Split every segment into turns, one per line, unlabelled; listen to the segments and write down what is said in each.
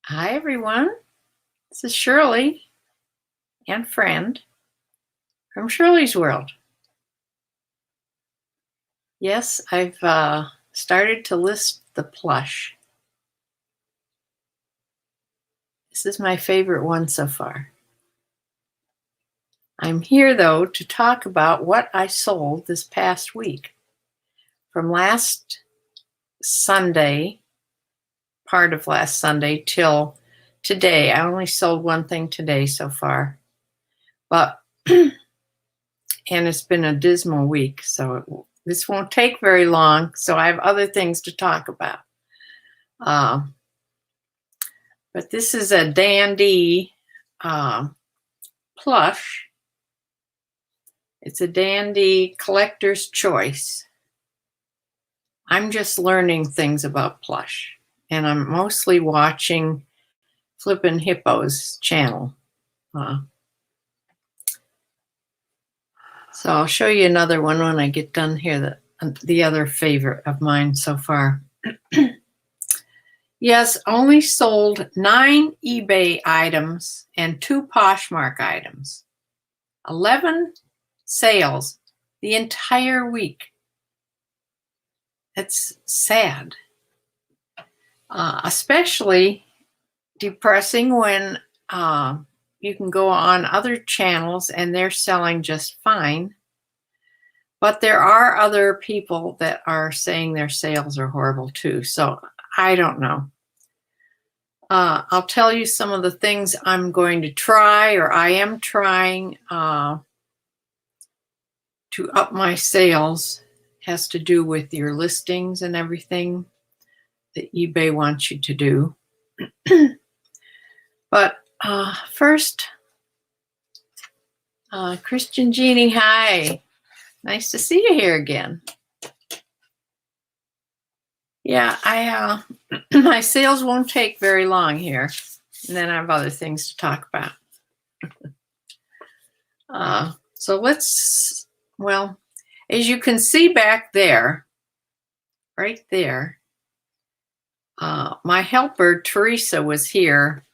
Hi, everyone. This is Shirley and friend from Shirley's World. Yes, I've started to list the plush. This is my favorite one so far. I'm here, though, to talk about what I sold this past week. From last Sunday, part of last Sunday, till today. I only sold one thing today so far. But and it's been a dismal week, so this won't take very long. So I have other things to talk about. But this is a dandy plush. It's a dandy collector's choice. I'm just learning things about plush, and I'm mostly watching Flippin' Hippo's channel. So I'll show you another one when I get done here, the other favorite of mine so far. Yes, only sold 9 eBay items and 2 Poshmark items. 11 sales the entire week. It's sad. Especially depressing when you can go on other channels and they're selling just fine. But there are other people that are saying their sales are horrible too. So I don't know. I'll tell you some of the things I'm going to try, or I am trying to up my sales. Has to do with your listings and everything that eBay wants you to do. But first, Christian Jeannie, hi. Nice to see you here again. Yeah, my sales won't take very long here, and then I have other things to talk about. So well, as you can see back there, right there, my helper Teresa was here.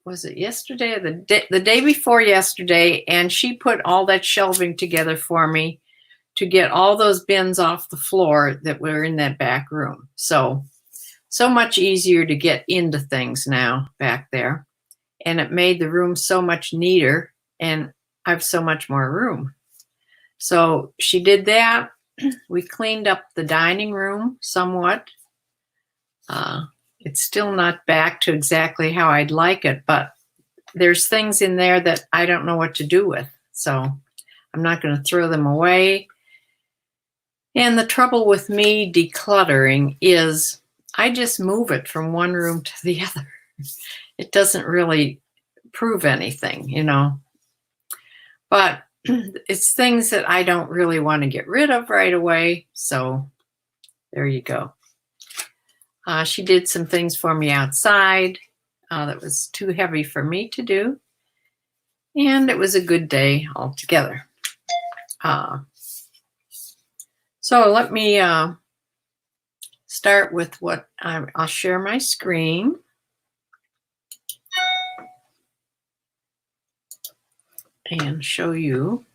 Was it yesterday or the day before yesterday? And she put all that shelving together for me to get all those bins off the floor that were in that back room. So much easier to get into things now back there. And it made the room so much neater, and I have so much more room. So she did that. We cleaned up the dining room somewhat. It's still not back to exactly how I'd like it, but there's things in there that I don't know what to do with. So I'm not going to throw them away. And the trouble with me decluttering is I just move it from one room to the other. It doesn't really prove anything, you know. But it's things that I don't really want to get rid of right away. So there you go. She did some things for me outside that was too heavy for me to do. And it was a good day altogether. So let me start with what I'll share my screen. And show you.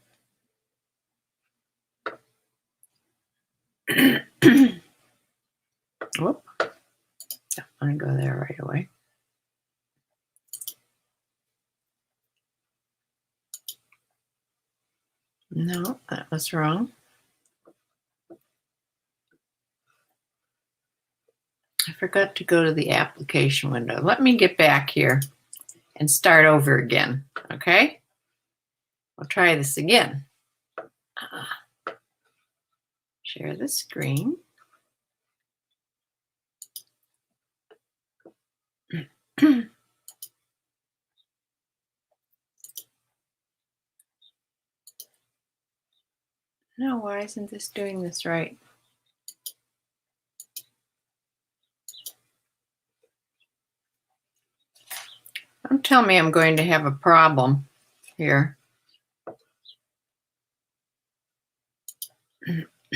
Whoop. I'm going to go there right away. No, that was wrong. I forgot to go to the application window. Let me get back here and start over again, okay? We'll try this again. Share the screen. No, why isn't this doing this right? Don't tell me I'm going to have a problem here.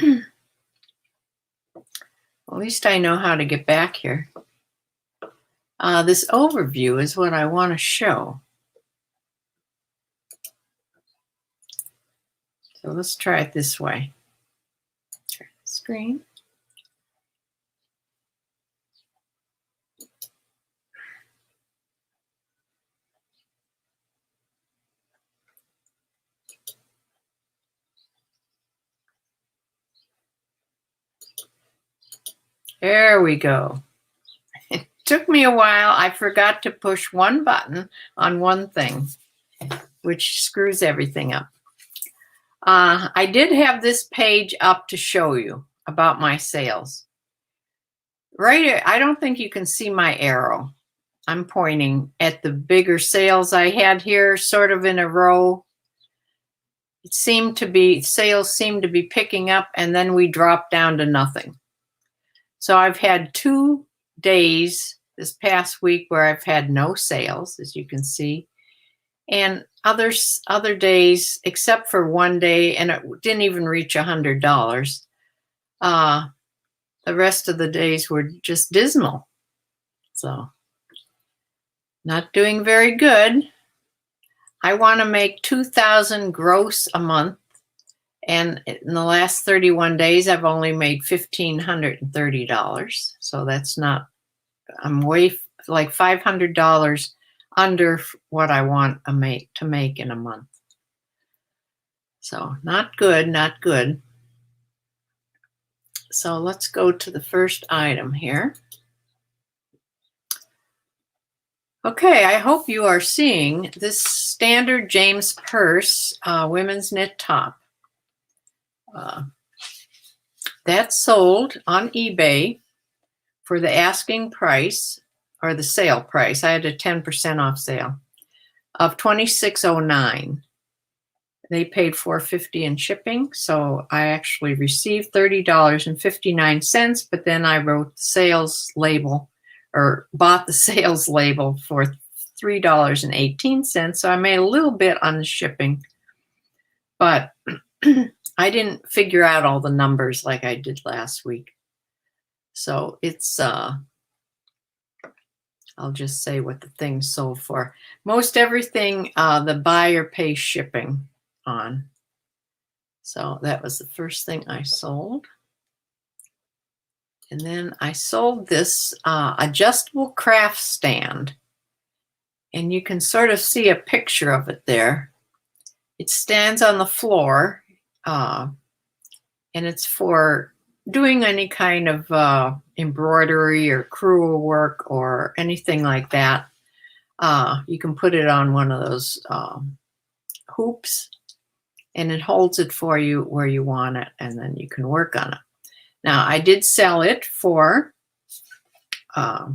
At least I know how to get back here. This overview is what I want to show. So let's try it this way. Turn the screen. There we go. It took me a while. I forgot to push one button on one thing, which screws everything up. I did have this page up to show you about my sales. Right, I don't think you can see my arrow. I'm pointing at the bigger sales I had here, sort of in a row. It seemed to be, sales seemed to be picking up, and then we dropped down to nothing. So I've had 2 days this past week where I've had no sales, as you can see, and other days, except for one day, and it didn't even reach $100. The rest of the days were just dismal. So not doing very good. I want to make $2,000 gross a month. And in the last 31 days, I've only made $1,530. So that's not, I'm way like $500 under what I want to make in a month. So not good, not good. So let's go to the first item here. Okay, I hope you are seeing this standard James purse women's knit top. That's sold on eBay for the asking price, or the sale price. I had a 10% off sale of $26.09. They paid $4.50 in shipping, so I actually received $30.59, but then I wrote the sales label, or bought the sales label for $3.18, so I made a little bit on the shipping, but I didn't figure out all the numbers like I did last week. So it's, I'll just say what the thing sold for. Most everything the buyer pays shipping on. So that was the first thing I sold. And then I sold this adjustable craft stand. And you can sort of see a picture of it there. It stands on the floor, and it's for doing any kind of embroidery or crewel work or anything like that. You can put it on one of those hoops, and it holds it for you where you want it, and then you can work on it. Now, I did sell it for, I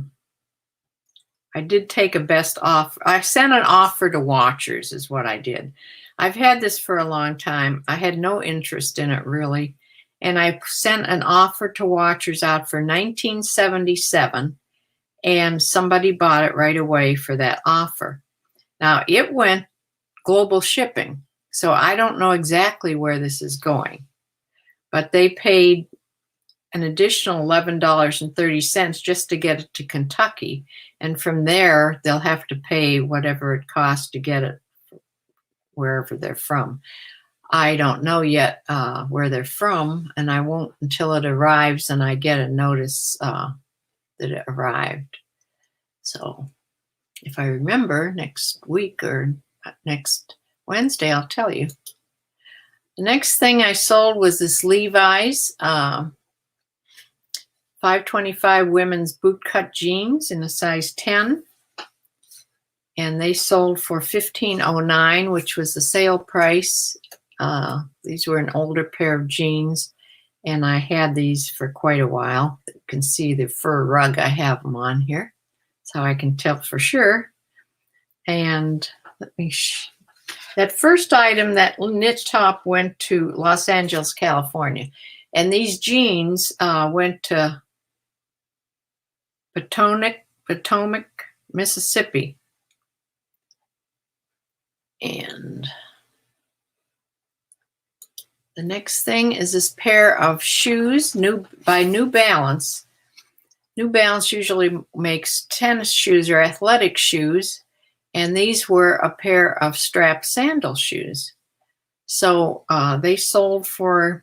did take a best offer. I sent an offer to watchers is what I did. I've had this for a long time. I had no interest in it really. And I sent an offer to watchers out for $19.77, and somebody bought it right away for that offer. Now, it went global shipping, so I don't know exactly where this is going, but they paid an additional $11.30 just to get it to Kentucky. And from there, they'll have to pay whatever it costs to get it wherever they're from. I don't know yet where they're from, and I won't until it arrives and I get a notice that it arrived. So if I remember next week or next Wednesday, I'll tell you. The next thing I sold was this Levi's 525 women's bootcut jeans in a size 10. And they sold for $15.09, which was the sale price. These were an older pair of jeans, and I had these for quite a while. You can see the fur rug I have them on here, so I can tell for sure. And let me that first item, that knit top, went to Los Angeles, California, and these jeans went to Potomac, Mississippi. And the next thing is this pair of shoes by New Balance. New Balance usually makes tennis shoes or athletic shoes, and these were a pair of strap sandal shoes. So they sold for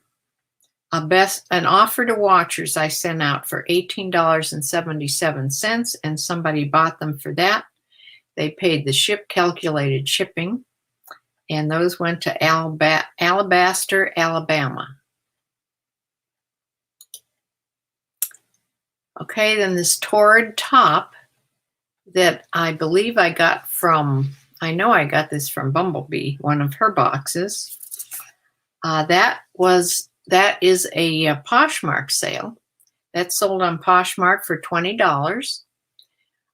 an offer to watchers I sent out for $18.77, and somebody bought them for that. They paid the calculated shipping, and those went to Alabaster, Alabama. Okay, then this Torrid top that I believe I got from, I know I got this from Bumblebee, one of her boxes. That is a Poshmark sale. That sold on Poshmark for $20.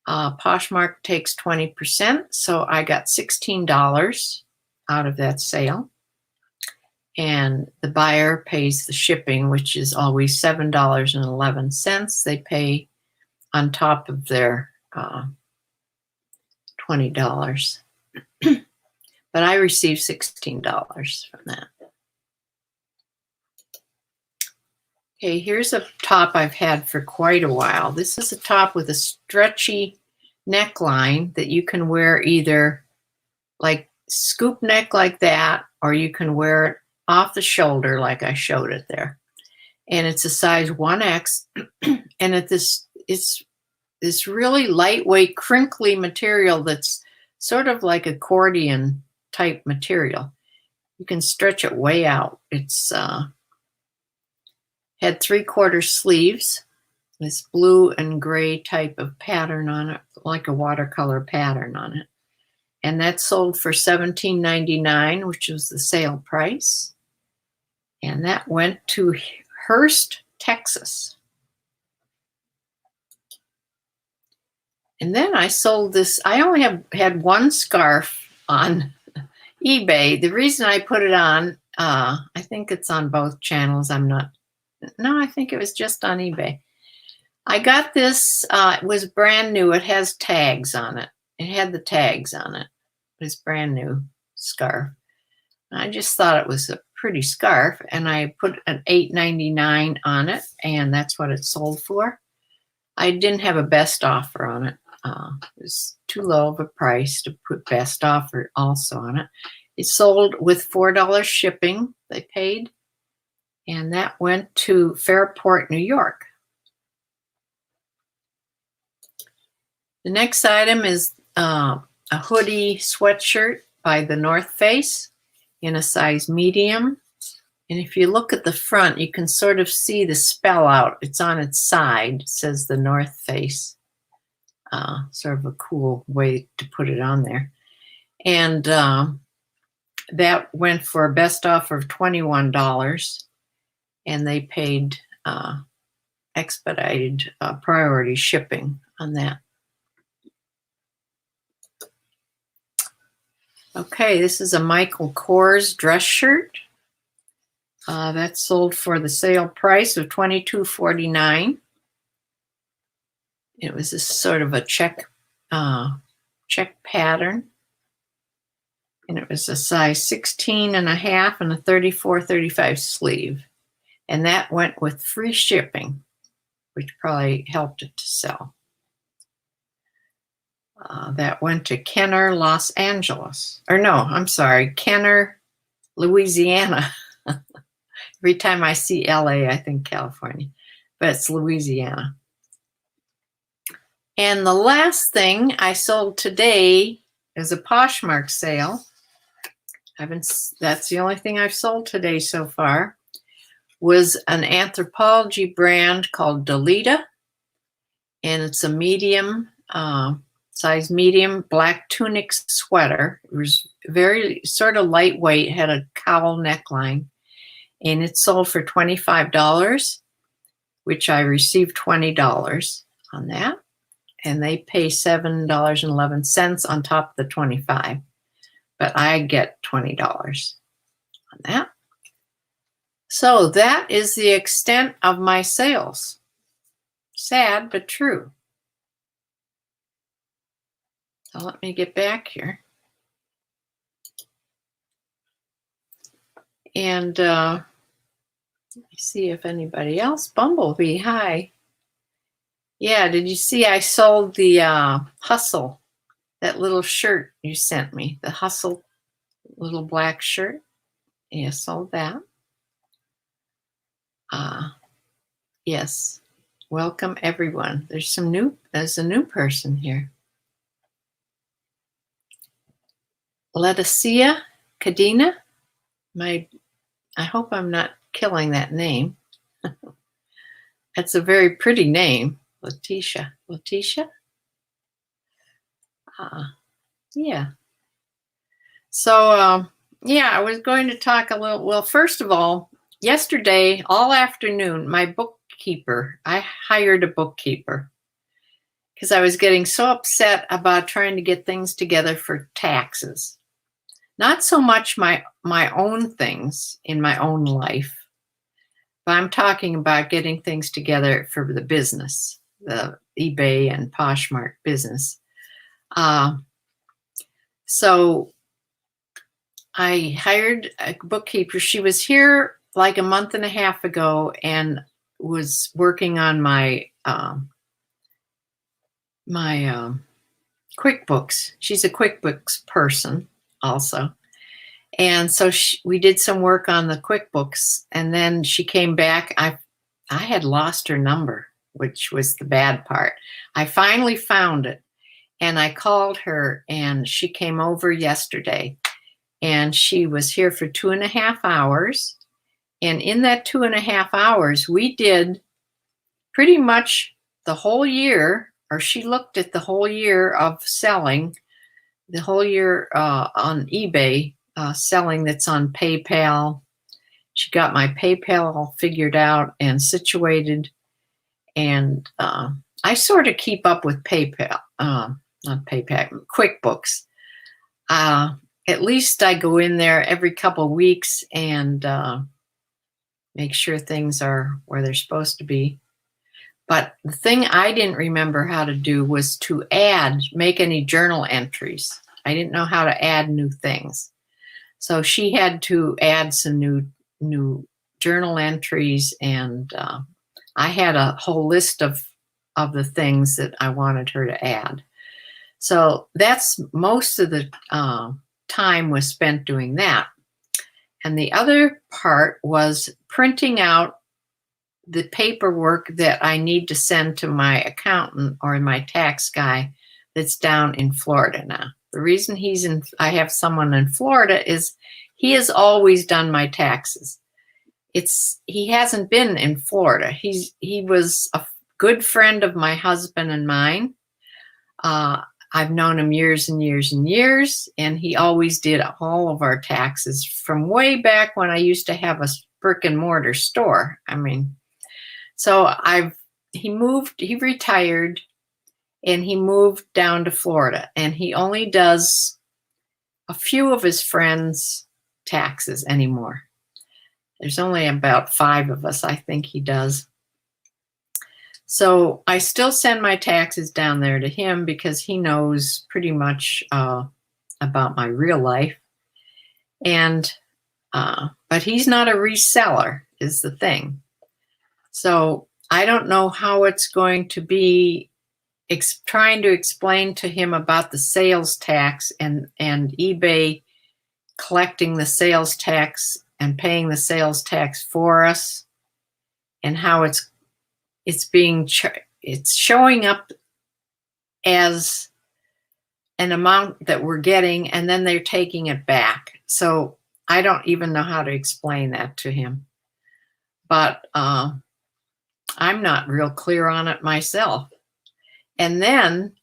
Poshmark takes 20%, so I got $16 out of that sale. And the buyer pays the shipping, which is always $7.11. They pay on top of their $20. But I received $16 from that. Okay, here's a top I've had for quite a while. This is a top with a stretchy neckline that you can wear either like scoop neck like that, or you can wear it off the shoulder like I showed it there. And it's a size 1X, and it's this really lightweight, crinkly material that's sort of like accordion type material. You can stretch it way out. It's had 3/4 sleeves, this blue and gray type of pattern on it, like a watercolor pattern on it. And that sold for $17.99, which was the sale price. And that went to Hurst, Texas. And then I sold this. I only had one scarf on eBay. The reason I put it on, I think it's on both channels. No, I think it was just on eBay. I got this, it was brand new. It has tags on it. It had the tags on it. This brand new scarf. I just thought it was a pretty scarf, and I put an $8.99 on it, and that's what it sold for. I didn't have a best offer on it. It was too low of a price to put best offer also on it. It sold with $4 shipping they paid, and that went to Fairport, New York. The next item is a hoodie sweatshirt by the North Face in a size medium. And if you look at the front, you can sort of see the spell out. It's on its side. It says the North Face. Sort of a cool way to put it on there. And that went for a best offer of $21. And they paid expedited priority shipping on that. Okay, this is a Michael Kors dress shirt. That sold for the sale price of $22.49. It was this sort of a check pattern. And it was a size 16.5 and a 34-35 sleeve. And that went with free shipping, which probably helped it to sell. That went to Kenner, Los Angeles. Or no, I'm sorry, Kenner, Louisiana. Every time I see LA, I think California, but it's Louisiana. And the last thing I sold today is a Poshmark sale. That's the only thing I've sold today so far, was an Anthropologie brand called Delita. And it's a medium, size medium black tunic sweater. It was very sort of lightweight, had a cowl neckline, and it sold for $25, which I received $20 on that. And they pay $7.11 on top of the $25, but I get $20 on that. So that is the extent of my sales. Sad, but true. So let me get back here. And let me see if anybody else. Bumblebee, hi. Yeah, did you see I sold the Hustle, that little shirt you sent me, the Hustle little black shirt? Yeah, sold that. Yes. Welcome everyone. There's a new person here. Leticia Cadena. I hope I'm not killing that name. That's a very pretty name, Leticia. Leticia? Yeah. So, yeah, I was going to talk a little. Well, first of all, yesterday, all afternoon, my bookkeeper, I hired a bookkeeper because I was getting so upset about trying to get things together for taxes. Not so much my own things in my own life, but I'm talking about getting things together for the business, the eBay and Poshmark business. So I hired a bookkeeper. She was here like a month and a half ago and was working on my QuickBooks. She's a QuickBooks person also. And so we did some work on the QuickBooks, and then she came back. I had lost her number, which was the bad part. I finally found it, and I called her, and she came over yesterday, and she was here for 2.5 hours. And in that 2.5 hours, we did pretty much the whole year, or she looked at the whole year of selling, the whole year on eBay, selling that's on PayPal. She got my PayPal all figured out and situated. And I sort of keep up with PayPal, not PayPal, QuickBooks. At least I go in there every couple of weeks and make sure things are where they're supposed to be. But the thing I didn't remember how to do was to make any journal entries. I didn't know how to add new things. So she had to add some new journal entries, and I had a whole list of the things that I wanted her to add. So that's most of the time was spent doing that. And the other part was printing out the paperwork that I need to send to my accountant or my tax guy that's down in Florida now. The reason I have someone in Florida is he has always done my taxes. He hasn't been in Florida. He was a good friend of my husband and mine. I've known him years and years and years, and he always did all of our taxes from way back when I used to have a brick and mortar store. So he retired and he moved down to Florida, and he only does a few of his friends' taxes anymore. There's only about 5 of us, I think he does. So I still send my taxes down there to him because he knows pretty much about my real life. And but he's not a reseller is the thing. So I don't know how it's going to be trying to explain to him about the sales tax and eBay collecting the sales tax and paying the sales tax for us, and how it's showing up as an amount that we're getting, and then they're taking it back. So I don't even know how to explain that to him. But I'm not real clear on it myself. And then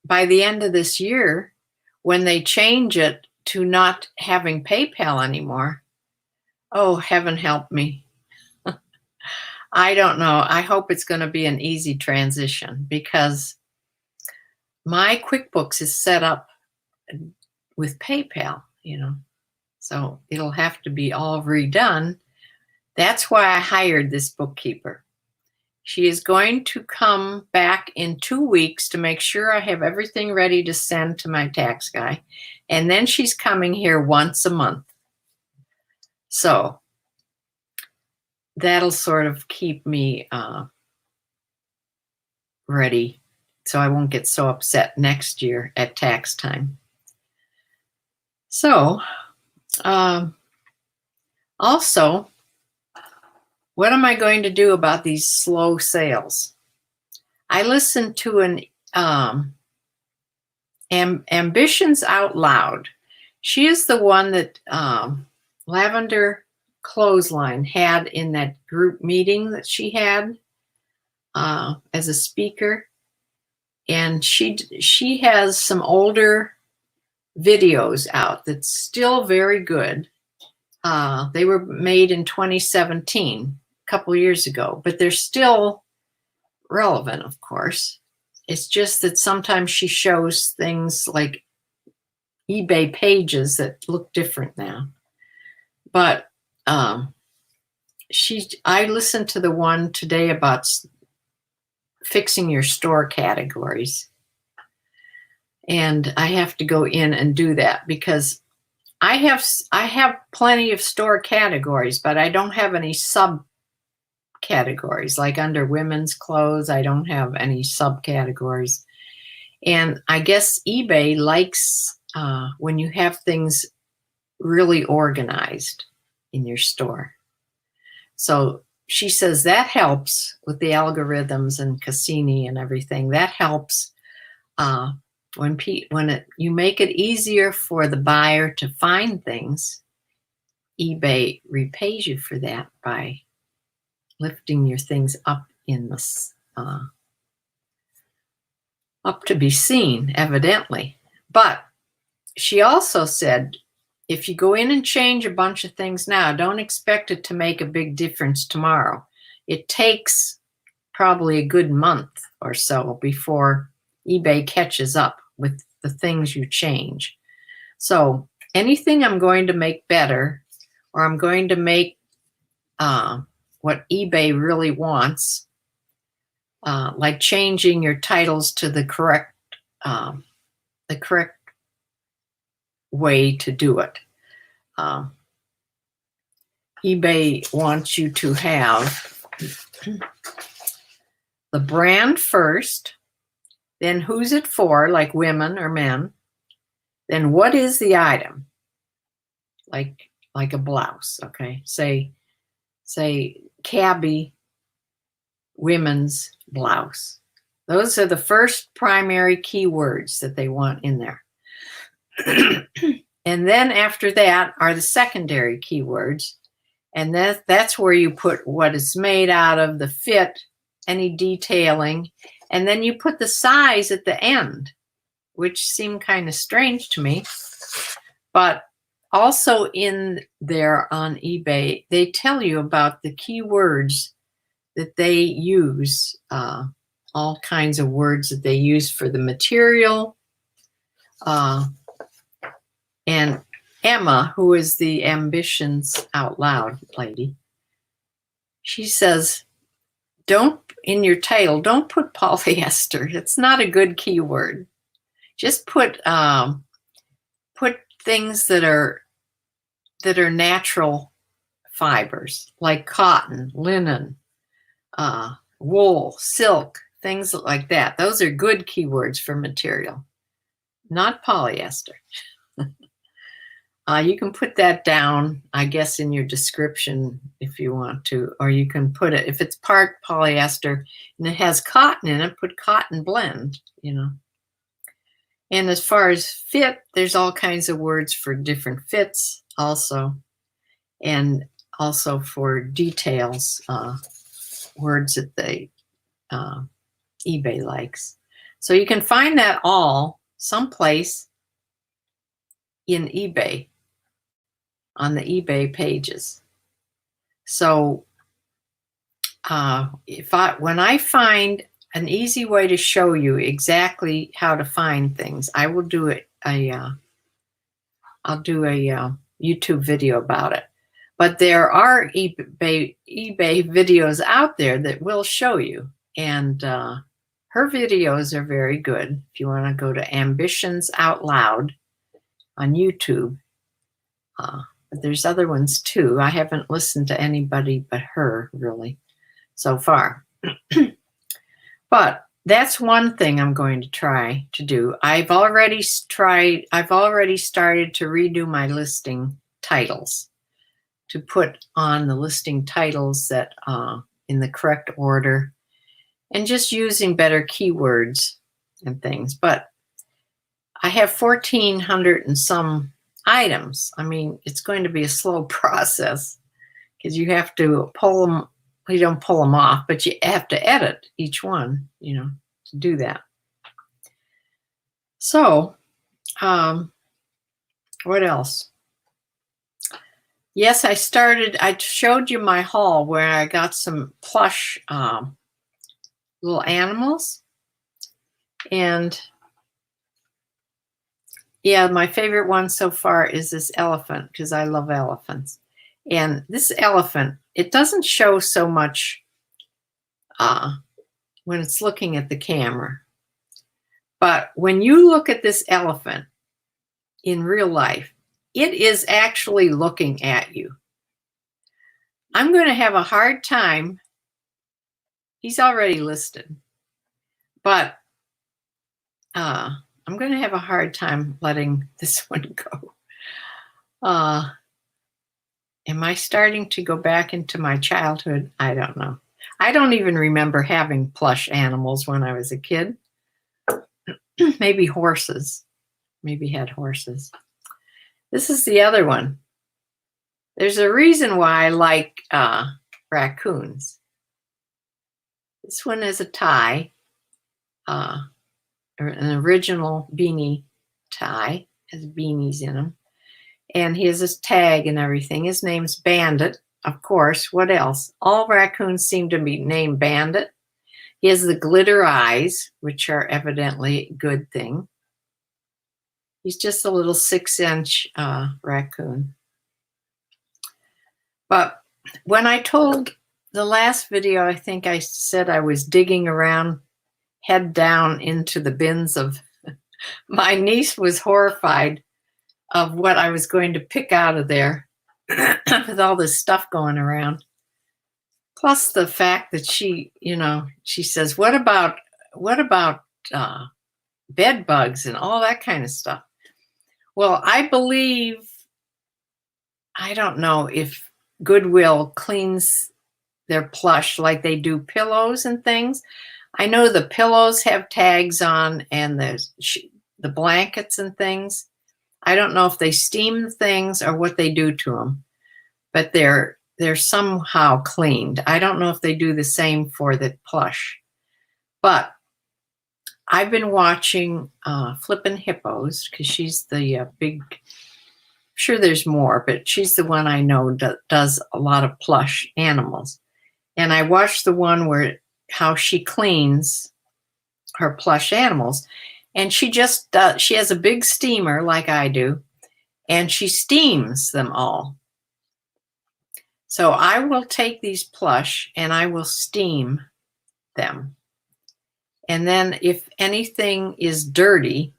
by the end of this year, when they change it to not having PayPal anymore, oh, heaven help me. I don't know. I hope it's going to be an easy transition because my QuickBooks is set up with PayPal, so it'll have to be all redone. That's why I hired this bookkeeper. She is going to come back in 2 weeks to make sure I have everything ready to send to my tax guy. And then she's coming here once a month. So that'll sort of keep me ready so I won't get so upset next year at tax time. So, also, what am I going to do about these slow sales? I listened to an Ambitions Out Loud. She is the one that Lavender Clothesline had in that group meeting that she had as a speaker. And she has some older videos out that's still very good. They were made in 2017, a couple years ago, but they're still relevant, of course. It's just that sometimes she shows things like eBay pages that look different now. But I listened to the one today about fixing your store categories. And I have to go in and do that because I have plenty of store categories, but I don't have any subcategories. Like under women's clothes, I don't have any subcategories. And I guess eBay likes when you have things really organized in your store. So she says that helps with the algorithms and Cassini and everything. That helps when you make it easier for the buyer to find things. eBay repays you for that by lifting your things up in the up to be seen, evidently. But she also said, if you go in and change a bunch of things now, don't expect it to make a big difference tomorrow. It takes probably a good month or so before eBay catches up with the things you change. So anything I'm going to make better, or I'm going to make what eBay really wants, like changing your titles to the correct way to do it. eBay wants you to have the brand first, then who's it for, like women or men, then what is the item, like a blouse, okay? Say cabbie women's blouse. Those are the first primary keywords that they want in there. And then after that are the secondary keywords. And that's where you put what it's made out of, the fit, any detailing. And then you put the size at the end, which seemed kind of strange to me. But also in there on eBay, they tell you about the keywords that they use, all kinds of words that they use for the material. And Emma, who is the Ambitions Out Loud lady, she says, in your title, don't put polyester. It's not a good keyword. Just put things that are natural fibers, like cotton, linen, wool, silk, things like that. Those are good keywords for material, not polyester. You can put that down, I guess, in your description if you want to, or you can put it, if it's part polyester and it has cotton in it, put cotton blend, And as far as fit, there's all kinds of words for different fits also, and also for details, words that eBay likes. So you can find that all someplace in eBay, on the eBay pages. So when I find an easy way to show you exactly how to find things, I will do I'll do a YouTube video about it. But there are eBay videos out there that will show you, and her videos are very good. If you want to go to Ambitions Out Loud on YouTube. But there's other ones too. I haven't listened to anybody but her really so far. But that's one thing I'm going to try to do. I've already started to redo my listing titles, to put on the listing titles that in the correct order, and just using better keywords and things. But I have 1,400 and some items. I mean, it's going to be a slow process because you have to pull them. You don't pull them off, but you have to edit each one, you know, to do that. So, what else? Yes, I showed you my haul where I got some plush little animals. And yeah, my favorite one so far is this elephant, because I love elephants. And this elephant, it doesn't show so much when it's looking at the camera. But when you look at this elephant in real life, it is actually looking at you. I'm going to have a hard time. He's already listed. But I'm going to have a hard time letting this one go. Am I starting to go back into my childhood? I don't know. I don't even remember having plush animals when I was a kid. Maybe horses. Maybe had horses. This is the other one. There's a reason why I like raccoons. This one is a tie, an original beanie tie, has beanies in them. And he has his tag and everything. His name's Bandit, of course. What else? All raccoons seem to be named Bandit. He has the glitter eyes, which are evidently a good thing. He's just a little 6-inch raccoon. But when I told the last video, I think I said I was digging around, head down into the bins of, my niece was horrified of what I was going to pick out of there with all this stuff going around. Plus the fact that she, you know, she says, what about bed bugs and all that kind of stuff? Well, I don't know if Goodwill cleans their plush like they do pillows and things. I know the pillows have tags on, and the blankets and things. I don't know if they steam things or what they do to them, but they're somehow cleaned. I don't know if they do the same for the plush. But I've been watching Flippin' Hippos, because she's the big, I'm sure there's more, but she's the one I know does a lot of plush animals. And I watched the one where how she cleans her plush animals. And she just does, she has a big steamer like I do, and she steams them all. So I will take these plush and I will steam them. And then if anything is dirty,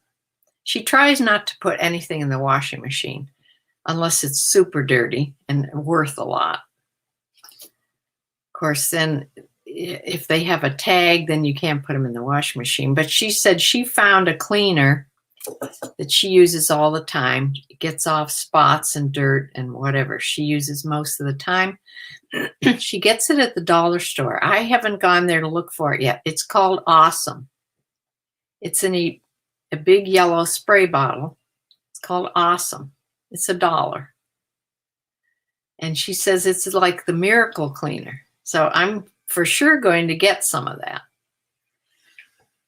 she tries not to put anything in the washing machine unless it's super dirty and worth a lot. Of course, then if they have a tag, then you can't put them in the washing machine. But she said she found a cleaner that she uses all the time. It gets off spots and dirt and whatever she uses most of the time. She gets it at the dollar store. I haven't gone there to look for it yet. It's called Awesome. It's in a big yellow spray bottle. It's called Awesome. It's $1. And she says it's like the miracle cleaner. So I'm for sure going to get some of that.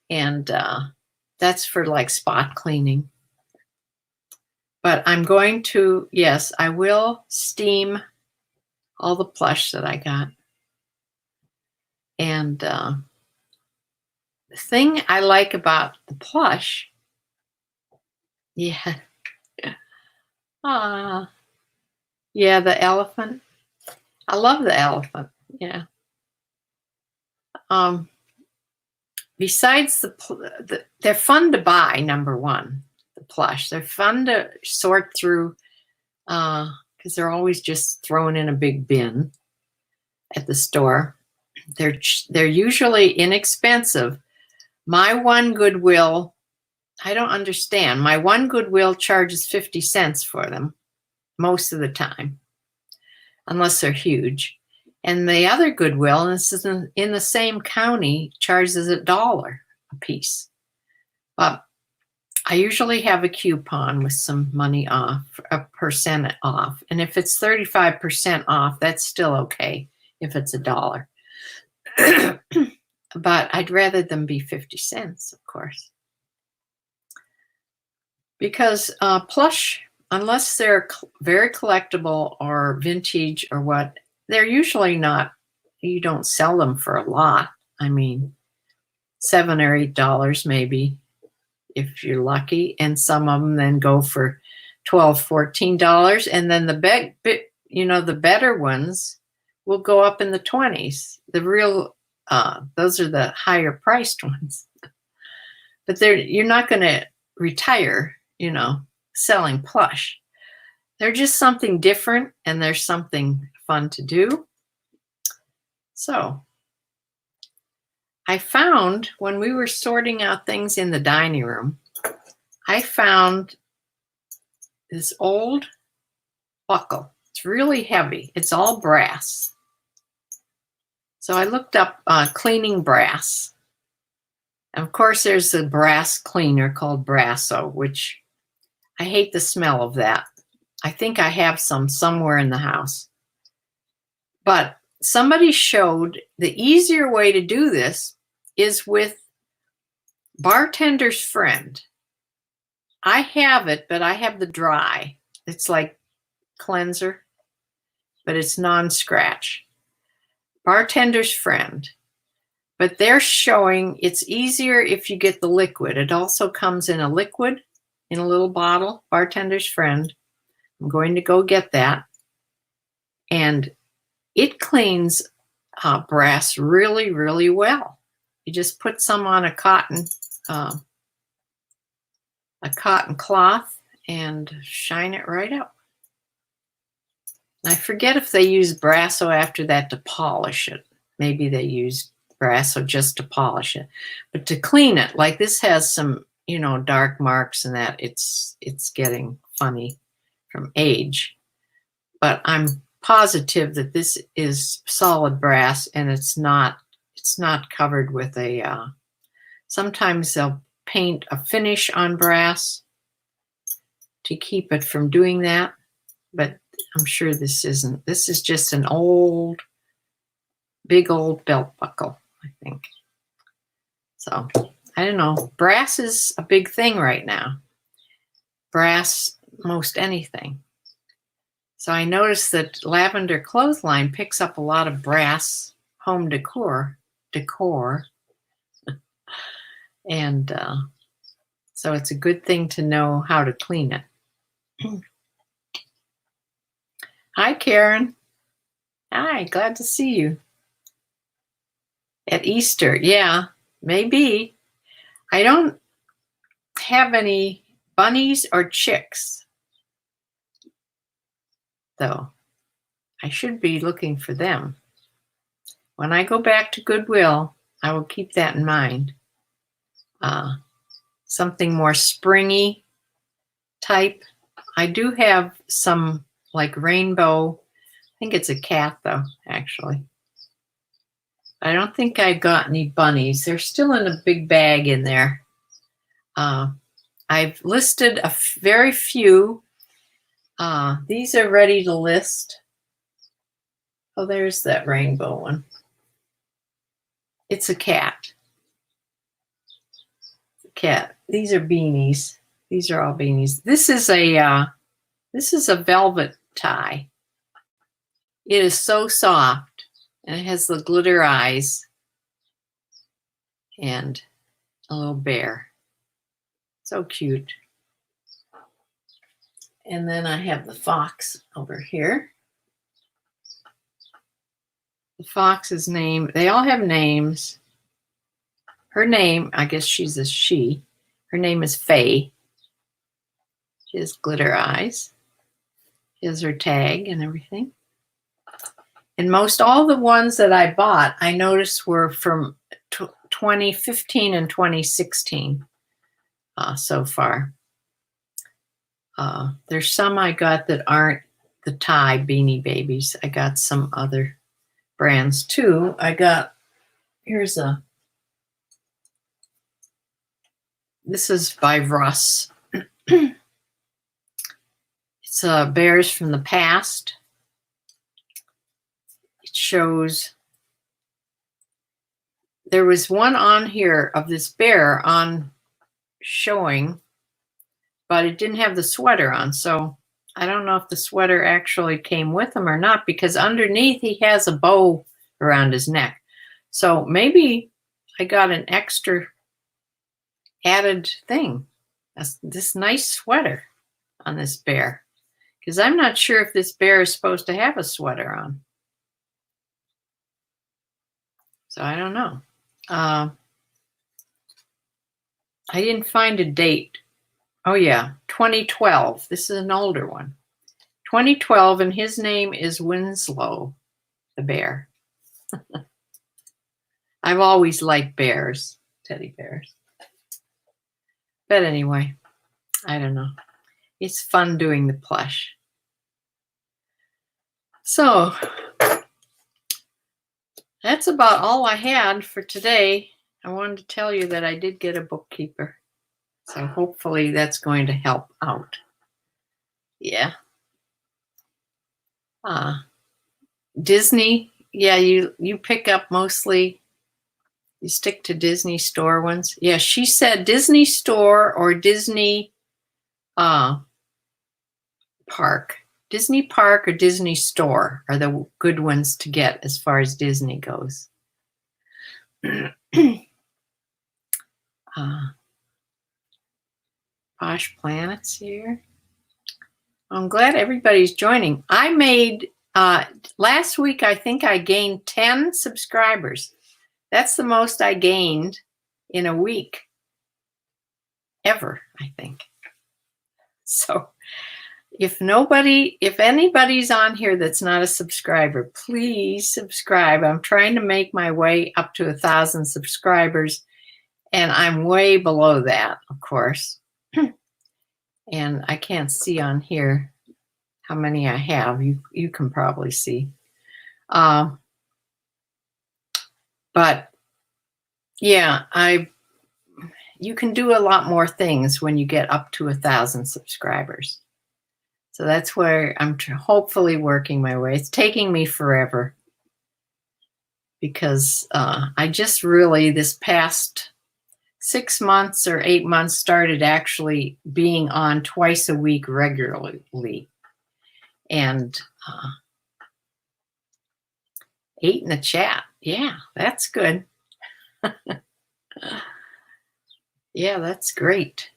And that's for like spot cleaning. But I'm going to, yes, I will steam all the plush that I got. And the thing I like about the plush, yeah, yeah, the elephant. I love the elephant. Yeah. Besides they're fun to buy. Number one, the plush. They're fun to sort through because they're always just thrown in a big bin at the store. They're usually inexpensive, My one Goodwill, I don't understand. My one Goodwill charges 50 cents for them most of the time, unless they're huge. And the other Goodwill, and this is in the same county, charges $1 a piece. But I usually have a coupon with some money off, a percent off. And if it's 35% off, that's still okay if it's $1. But I'd rather them be 50 cents, of course. Because plush, unless they're very collectible or vintage or what, they're usually not, you don't sell them for a lot. I mean, $7 or $8 maybe, if you're lucky. And some of them then go for $12, $14. And then the better ones will go up in the 20s. The real, those are the higher priced ones. But you're not going to retire, selling plush. They're just something different, and there's something fun to do. So I found, when we were sorting out things in the dining room, I found this old buckle. It's really heavy. It's all brass. So I looked up cleaning brass. And of course, there's a brass cleaner called Brasso, which I hate the smell of that. I think I have some somewhere in the house. But somebody showed the easier way to do this is with Bartender's Friend. I have it, but I have the dry. It's like cleanser, but it's non-scratch. Bartender's Friend. But they're showing it's easier if you get the liquid. It also comes in a liquid, in a little bottle, Bartender's Friend. I'm going to go get that. And it cleans brass really, really well. You just put some on a cotton cloth and shine it right up. I forget if they use Brasso after that to polish it. Maybe they use Brasso just to polish it. But to clean it, like this has some, dark marks and that, it's getting funny from age. But I'm positive that this is solid brass, and it's not covered with a sometimes they'll paint a finish on brass to keep it from doing that, but I'm sure this isn't. This is just an big old belt buckle, I think. So I don't know. Brass is a big thing right now. Brass, most anything. So I noticed that Lavender Clothesline picks up a lot of brass home decor. And so it's a good thing to know how to clean it. Hi, Karen. Hi, glad to see you. At Easter, yeah, maybe. I don't have any bunnies or chicks, though. I should be looking for them. When I go back to Goodwill, I will keep that in mind. Something more springy type. I do have some like rainbow. I think it's a cat though, actually. I don't think I got any bunnies. They're still in a big bag in there. I've listed a very few. These are ready to list. Oh, there's that rainbow one. It's a cat. Cat. These are beanies. These are all beanies. This is a velvet tie. It is so soft, and it has the glitter eyes and a little bear. So cute. And then I have the fox over here. The fox's name, they all have names. Her name, I guess she's a she. Her name is Faye. She has glitter eyes. She has her tag and everything. And most all the ones that I bought, I noticed were from 2015 and 2016 so far. There's some I got that aren't the Thai Beanie Babies. I got some other brands too. I got, this is by Russ. It's Bears from the Past. It shows, there was one on here of this bear on showing, but it didn't have the sweater on. So I don't know if the sweater actually came with him or not, because underneath he has a bow around his neck. So maybe I got an extra added thing, this nice sweater on this bear, because I'm not sure if this bear is supposed to have a sweater on. So I don't know. I didn't find a date. Oh yeah, 2012. This is an older one. 2012, and his name is Winslow, the bear. I've always liked bears, teddy bears. But anyway, I don't know. It's fun doing the plush. So that's about all I had for today. I wanted to tell you that I did get a bookkeeper. So hopefully that's going to help out. Yeah. Disney, yeah, you pick up mostly, you stick to Disney store ones. Yeah, she said Disney store or Disney park. Disney park or Disney store are the good ones to get as far as Disney goes. Posh Planets here. I'm glad everybody's joining. I made, last week, I think I gained 10 subscribers. That's the most I gained in a week ever, I think. So if anybody's on here that's not a subscriber, please subscribe. I'm trying to make my way up to 1,000 subscribers, and I'm way below that, of course. And I can't see on here how many I have. You can probably see. But yeah, you can do a lot more things when you get up to 1,000 subscribers. So that's where I'm hopefully working my way. It's taking me forever because I just really, this past 6 months or 8 months, started actually being on twice a week regularly. And 8 in the chat. Yeah, that's good. Yeah, that's great.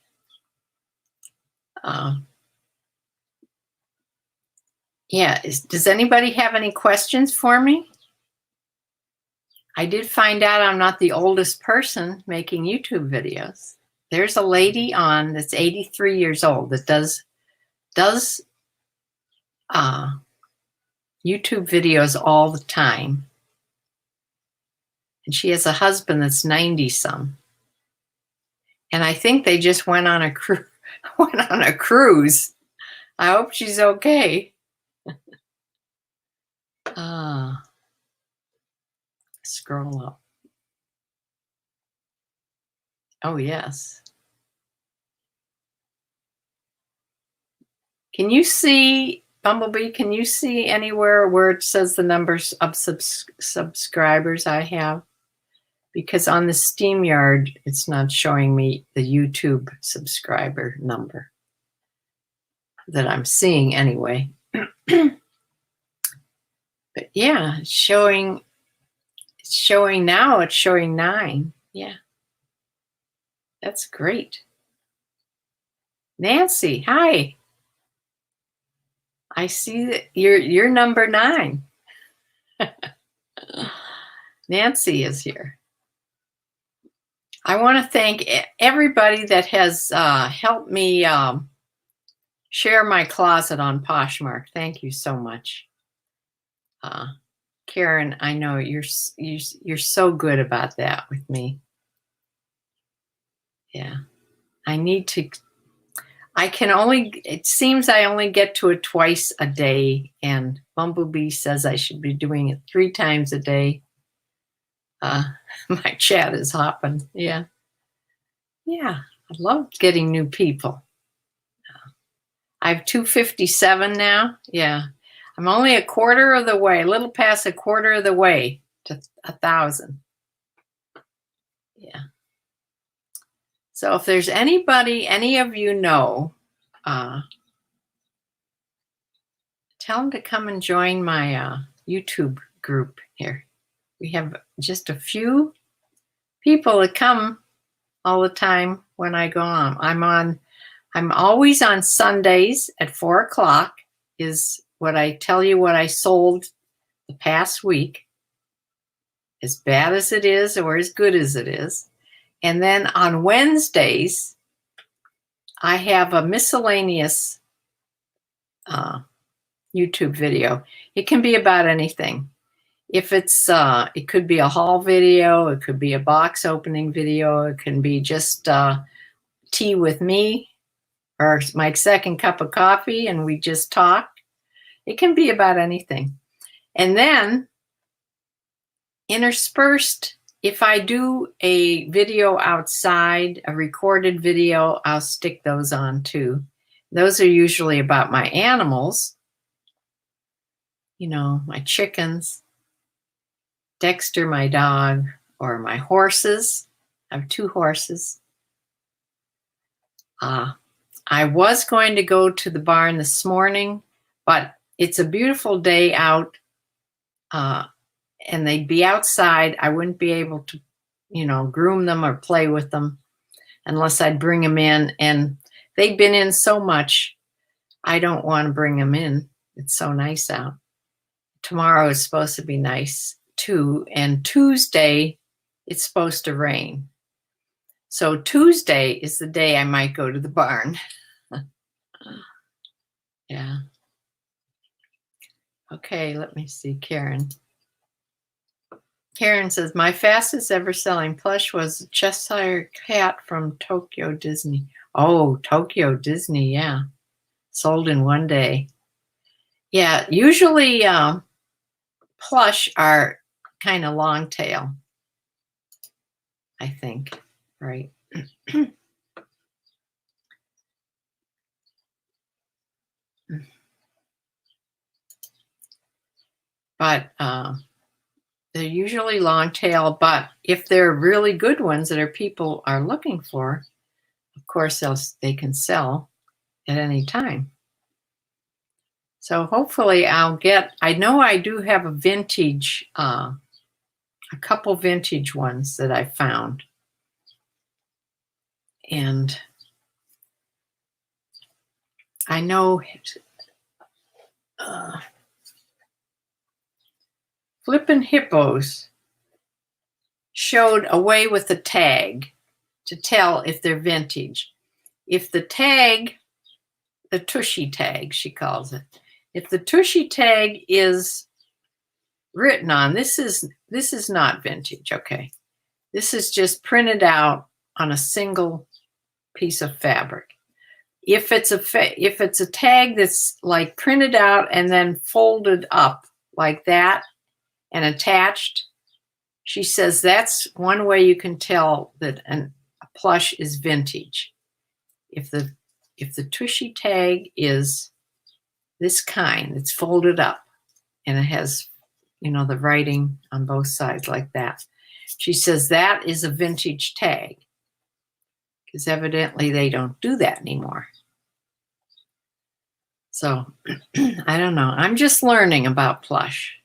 Yeah, does anybody have any questions for me? I did find out I'm not the oldest person making YouTube videos. There's a lady on that's 83 years old that does YouTube videos all the time. And she has a husband that's 90-some. And I think they just went on a cruise. I hope she's okay. Scroll up. Oh, yes. Can you see, Bumblebee, can you see anywhere where it says the numbers of subscribers I have? Because on the StreamYard, it's not showing me the YouTube subscriber number that I'm seeing anyway. But yeah, it's showing now, it's showing 9. Yeah. That's great. Nancy, hi. I see that you're number 9. Nancy is here. I want to thank everybody that has helped me share my closet on Poshmark. Thank you so much. Karen, I know you're so good about that with me. Yeah. It seems I only get to it twice a day, and Bumblebee says I should be doing it 3 times a day. My chat is hopping. Yeah. Yeah. I love getting new people. I have 257 now. Yeah. I'm only a quarter of the way, a little past a quarter of the way to 1,000. Yeah. So if there's anybody, any of you know, tell them to come and join my YouTube group here. We have just a few people that come all the time when I go on. I'm always on Sundays at 4:00 is what I tell you what I sold the past week, as bad as it is or as good as it is. And then on Wednesdays, I have a miscellaneous YouTube video. It can be about anything. If it's, it could be a haul video, it could be a box opening video, it can be just tea with me or my second cup of coffee and we just talk. It can be about anything. And then interspersed, if I do a video outside, a recorded video, I'll stick those on too. Those are usually about my animals, you know, my chickens, Dexter, my dog, or my horses. I have 2 horses. I was going to go to the barn this morning, but it's a beautiful day out, and they'd be outside. I wouldn't be able to, you know, groom them or play with them unless I'd bring them in. And they've been in so much, I don't want to bring them in. It's so nice out. Tomorrow is supposed to be nice too, and Tuesday it's supposed to rain. So Tuesday is the day I might go to the barn. Yeah. Okay, let me see, Karen. Karen says, my fastest ever selling plush was a Cheshire cat from Tokyo Disney. Oh, Tokyo Disney, yeah. Sold in one day. Yeah, usually plush are kind of long tail, I think, right? But they're usually long tail, but if they're really good ones that people are looking for, of course they can sell at any time. So hopefully I know I do have a vintage, a couple vintage ones that I found. And I know Flippin' Hippos showed a way with a tag to tell if they're vintage. If the tag, the tushy tag, she calls it, if the tushy tag is written on, this is not vintage, okay? This is just printed out on a single piece of fabric. If it's a tag that's like printed out and then folded up like that and attached, she says that's one way you can tell that a plush is vintage. If the tushy tag is this kind, it's folded up and it has, you know, the writing on both sides like that, she says that is a vintage tag, because evidently they don't do that anymore. So I don't know. I'm just learning about plush.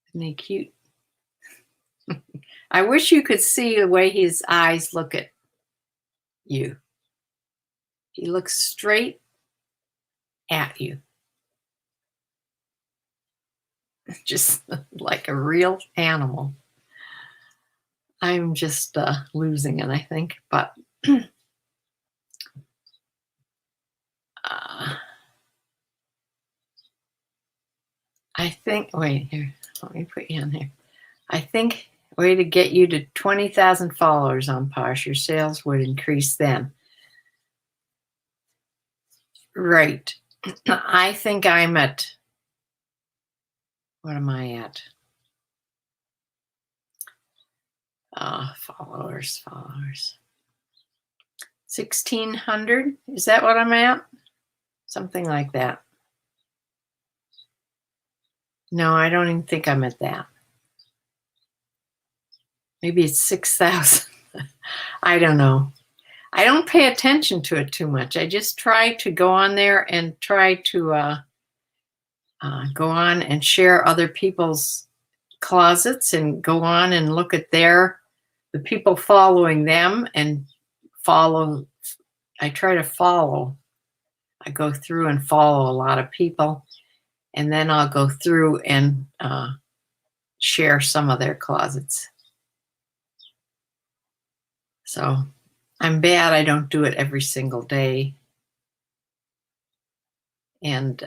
Isn't he cute? I wish you could see the way his eyes look at you. He looks straight at you. Just like a real animal. I'm just losing it, I think. But I think, wait, here, let me put you on here. I think, way to get you to 20,000 followers on Posh. Your sales would increase then. Right. I think I'm at, what am I at? Followers. 1,600. Is that what I'm at? Something like that. No, I don't even think I'm at that. Maybe it's 6,000. I don't know. I don't pay attention to it too much. I just try to go on there and try to go on and share other people's closets and go on and look at the people following them and follow. I try to follow. I go through and follow a lot of people, and then I'll go through and share some of their closets. So I'm bad. I don't do it every single day. And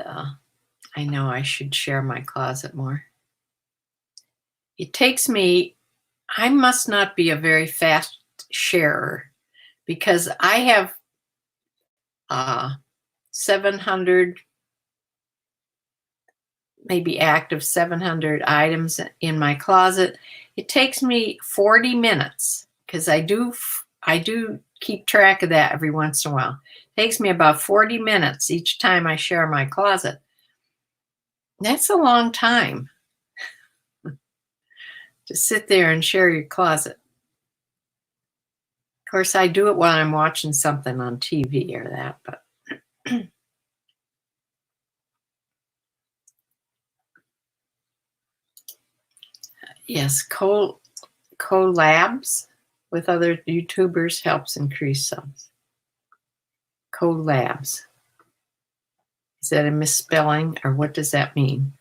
I know I should share my closet more. It takes me, I must not be a very fast sharer because I have 700, maybe active 700 items in my closet. It takes me 40 minutes because I do keep track of that every once in a while. It takes me about 40 minutes each time I share my closet. That's a long time to sit there and share your closet. Of course, I do it while I'm watching something on TV or that, but yes, collabs with other YouTubers helps increase subs. Collabs. Is that a misspelling, or what does that mean?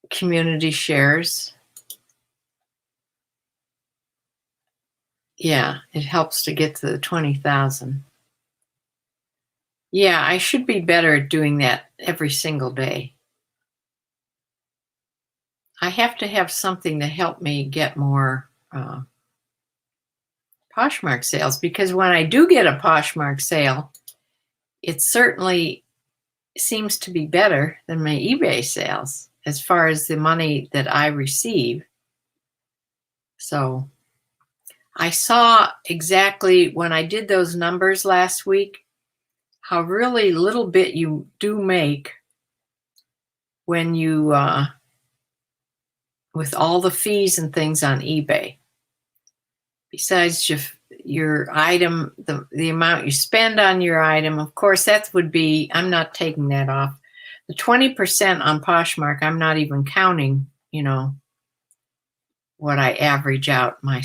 Community shares. Yeah, it helps to get to the 20,000. Yeah, I should be better at doing that every single day. I have to have something to help me get more Poshmark sales, because when I do get a Poshmark sale, it certainly seems to be better than my eBay sales as far as the money that I receive. So I saw exactly when I did those numbers last week, how really little bit you do make when you, with all the fees and things on eBay. Besides your item, the amount you spend on your item, of course, that would be, I'm not taking that off. The 20% on Poshmark, I'm not even counting, what I average out my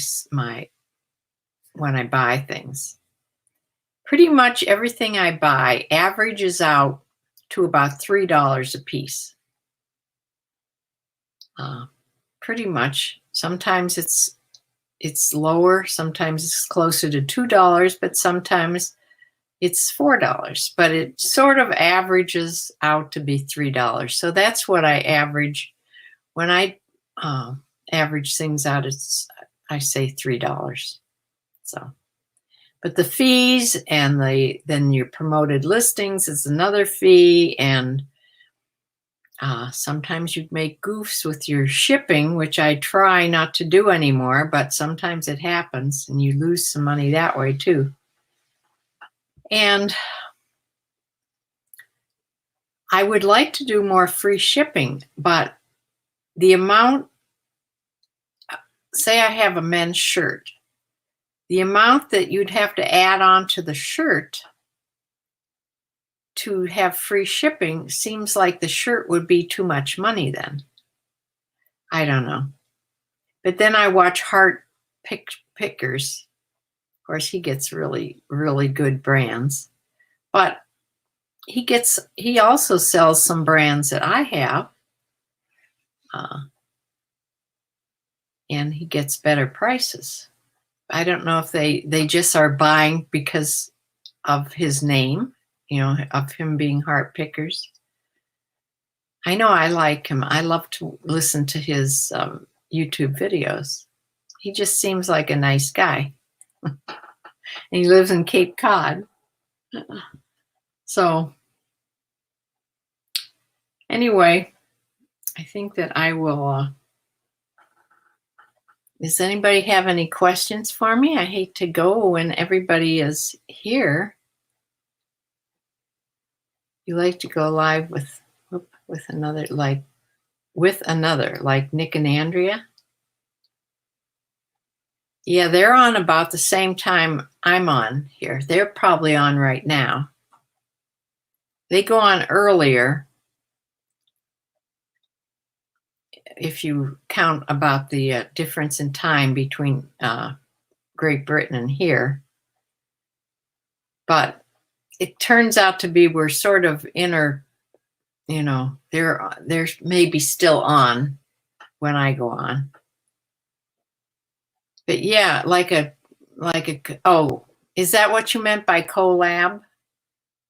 when I buy things. Pretty much everything I buy averages out to about $3 a piece. Pretty much. Sometimes it's lower, sometimes it's closer to $2, but sometimes it's $4. But it sort of averages out to be $3. So that's what I average when I average things out. I say $3. So, but the fees and then your promoted listings is another fee, and sometimes you make goofs with your shipping, which I try not to do anymore, but sometimes it happens and you lose some money that way too. And I would like to do more free shipping, but the amount, say I have a men's shirt, the amount that you'd have to add on to the shirt to have free shipping seems like the shirt would be too much money then. I don't know. But then I watch Heart Pickers. Of course, he gets really, really good brands. But he also sells some brands that I have. And he gets better prices. I don't know if they just are buying because of his name, of him being Heart Pickers. I know I like him. I love to listen to his YouTube videos. He just seems like a nice guy. And he lives in Cape Cod. So anyway, I think that I will. Does anybody have any questions for me? I hate to go when everybody is here. You like to go live with another, like Nick and Andrea? Yeah, they're on about the same time I'm on here. They're probably on right now. They go on earlier if you count about the difference in time between Great Britain and here. But it turns out to be we're sort of they're maybe still on when I go on. But yeah, oh, is that what you meant by collab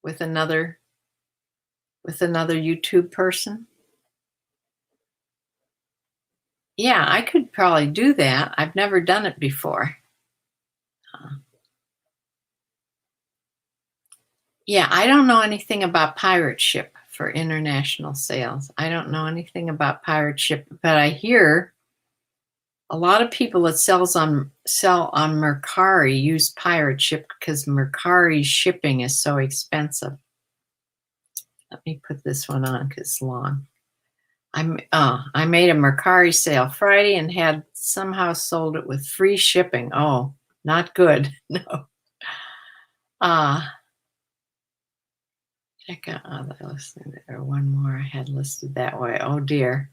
with another YouTube person? Yeah, I could probably do that. I've never done it before. Yeah, I don't know anything about pirate ship for international sales. I don't know anything about pirate ship, but I hear a lot of people that sell on Mercari use pirate ship because Mercari shipping is so expensive. Let me put this one on because it's long. I made a Mercari sale Friday and had somehow sold it with free shipping. Oh, not good. No. Check out other listing there. One more I had listed that way. Oh dear.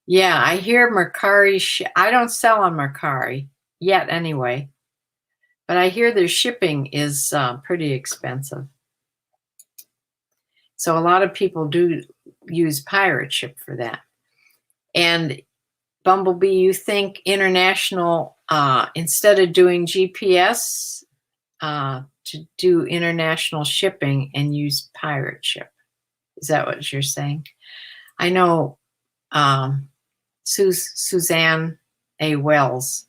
Yeah, I hear Mercari. I don't sell on Mercari yet, anyway. But I hear their shipping is pretty expensive. So a lot of people do use pirate ship for that. And Bumblebee, you think international, instead of doing GPS, to do international shipping and use pirate ship. Is that what you're saying? I know Suzanne A. Wells,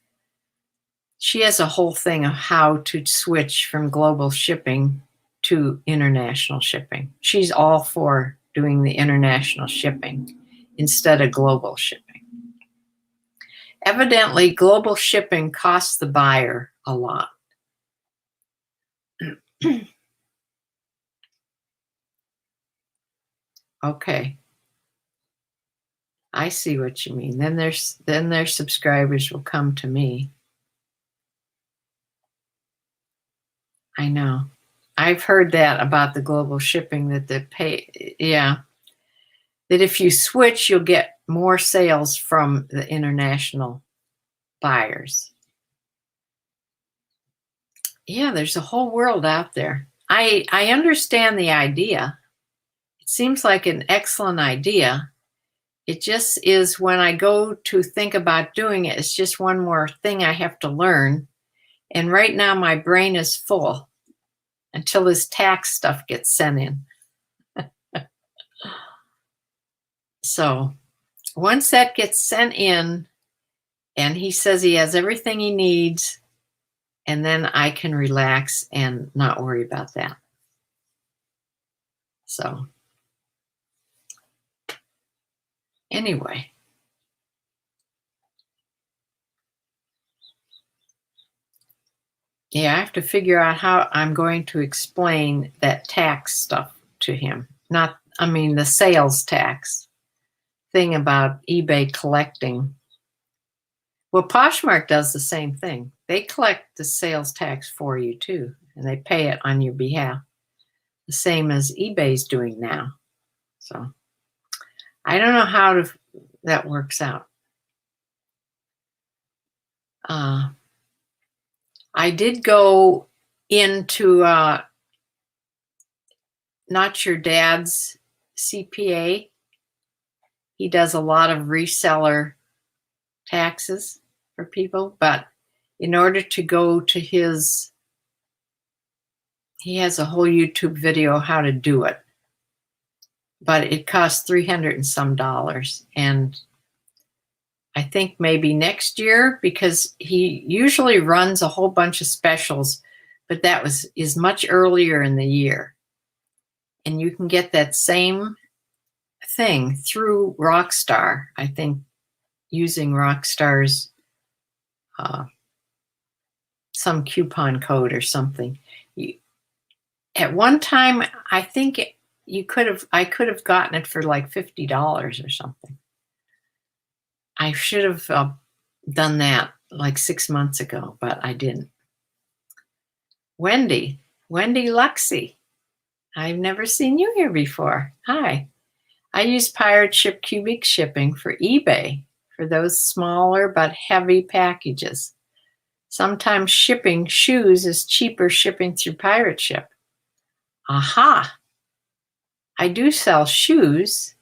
she has a whole thing of how to switch from global shipping to international shipping. She's all for doing the international shipping instead of global shipping. Evidently, global shipping costs the buyer a lot. Okay. I see what you mean. Then their subscribers will come to me. I know. I've heard that about the global shipping that they pay. Yeah. That if you switch, you'll get more sales from the international buyers. Yeah, there's a whole world out there. I understand the idea. It seems like an excellent idea. It just is when I go to think about doing it, it's just one more thing I have to learn. And right now my brain is full until this tax stuff gets sent in. So once that gets sent in and he says he has everything he needs, and then I can relax and not worry about that. So anyway. Yeah, I have to figure out how I'm going to explain that tax stuff to him. The sales tax thing about eBay collecting. Well, Poshmark does the same thing. They collect the sales tax for you too, and they pay it on your behalf. The same as eBay's doing now. So I don't know how that works out. I did go into Not Your Dad's CPA. He does a lot of reseller taxes for people, but in order to go to his, he has a whole YouTube video how to do it, but it costs $300 and some. And I think maybe next year, because he usually runs a whole bunch of specials, but that is much earlier in the year. And you can get that same thing through Rockstar, I think, using Rockstar's some coupon code or something. At one time, I think I could have gotten it for like $50 or something. I should have done that like 6 months ago, but I didn't. Wendy Luxie. I've never seen you here before. Hi. I use Pirate Ship Cubic Shipping for eBay for those smaller but heavy packages. Sometimes shipping shoes is cheaper shipping through Pirate Ship. Aha. I do sell shoes.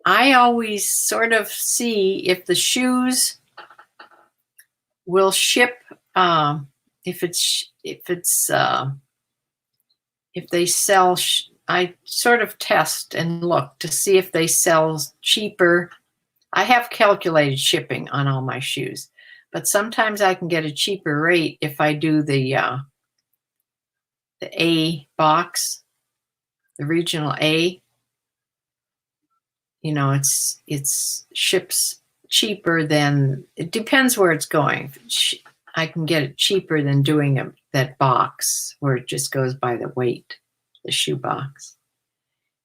I always sort of see if the shoes will ship, if they sell, I sort of test and look to see if they sell cheaper. I have calculated shipping on all my shoes, but sometimes I can get a cheaper rate if I do the A box, the regional A. You know, it's ships cheaper than, it depends where it's going. I can get it cheaper than doing that box where it just goes by the weight, the shoe box.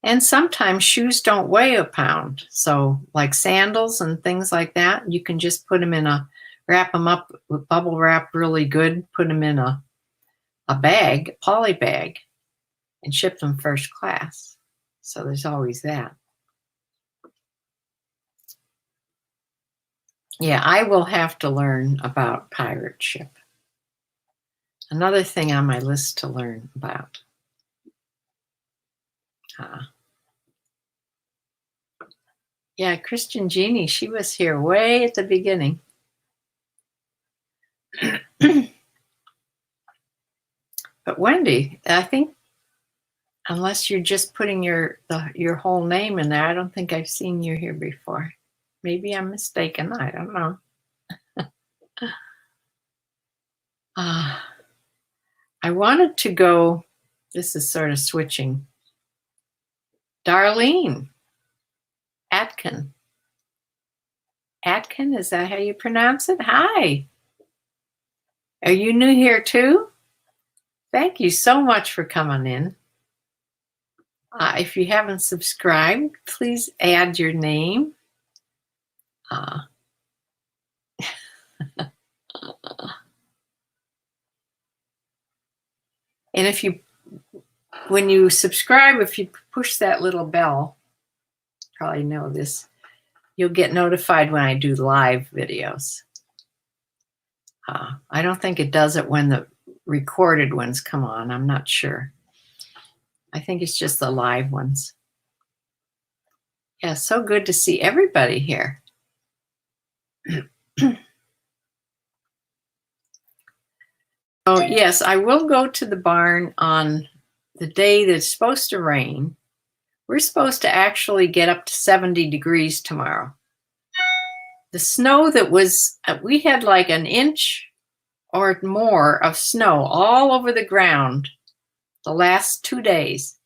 And sometimes shoes don't weigh a pound. So like sandals and things like that, you can just put them wrap them up with bubble wrap really good, put them in a bag, a poly bag, and ship them first class. So there's always that. Yeah, I will have to learn about Pirate Ship. Another thing on my list to learn about. Yeah, Christian Jeannie, she was here way at the beginning. But Wendy, I think, unless you're just putting your whole name in there, I don't think I've seen you here before. Maybe I'm mistaken. I don't know. I wanted to go, this is sort of switching. Darlene Atkin. Atkin, is that how you pronounce it? Hi. Are you new here too? Thank you so much for coming in. If you haven't subscribed, please add your name. And when you subscribe, if you push that little bell, probably know this, you'll get notified when I do live videos. I don't think it does it when the recorded ones come on. I'm not sure. I think it's just the live ones. Yeah, so good to see everybody here. Oh, yes, I will go to the barn on the day that's supposed to rain. We're supposed to actually get up to 70 degrees tomorrow. The snow that we had like an inch or more of snow all over the ground the last 2 days.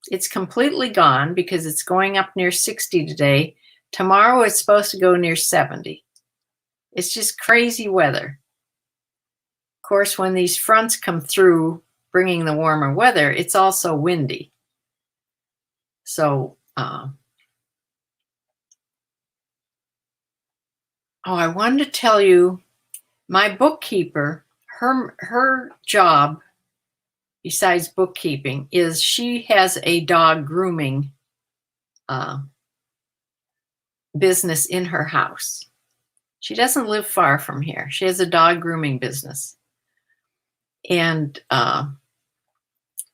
It's completely gone because it's going up near 60 today. Tomorrow it's supposed to go near 70. It's just crazy weather. Of course, when these fronts come through bringing the warmer weather, it's also windy. So, I wanted to tell you, my bookkeeper, her job, besides bookkeeping, is she has a dog grooming business in her house. She doesn't live far from here. She has a dog grooming business. And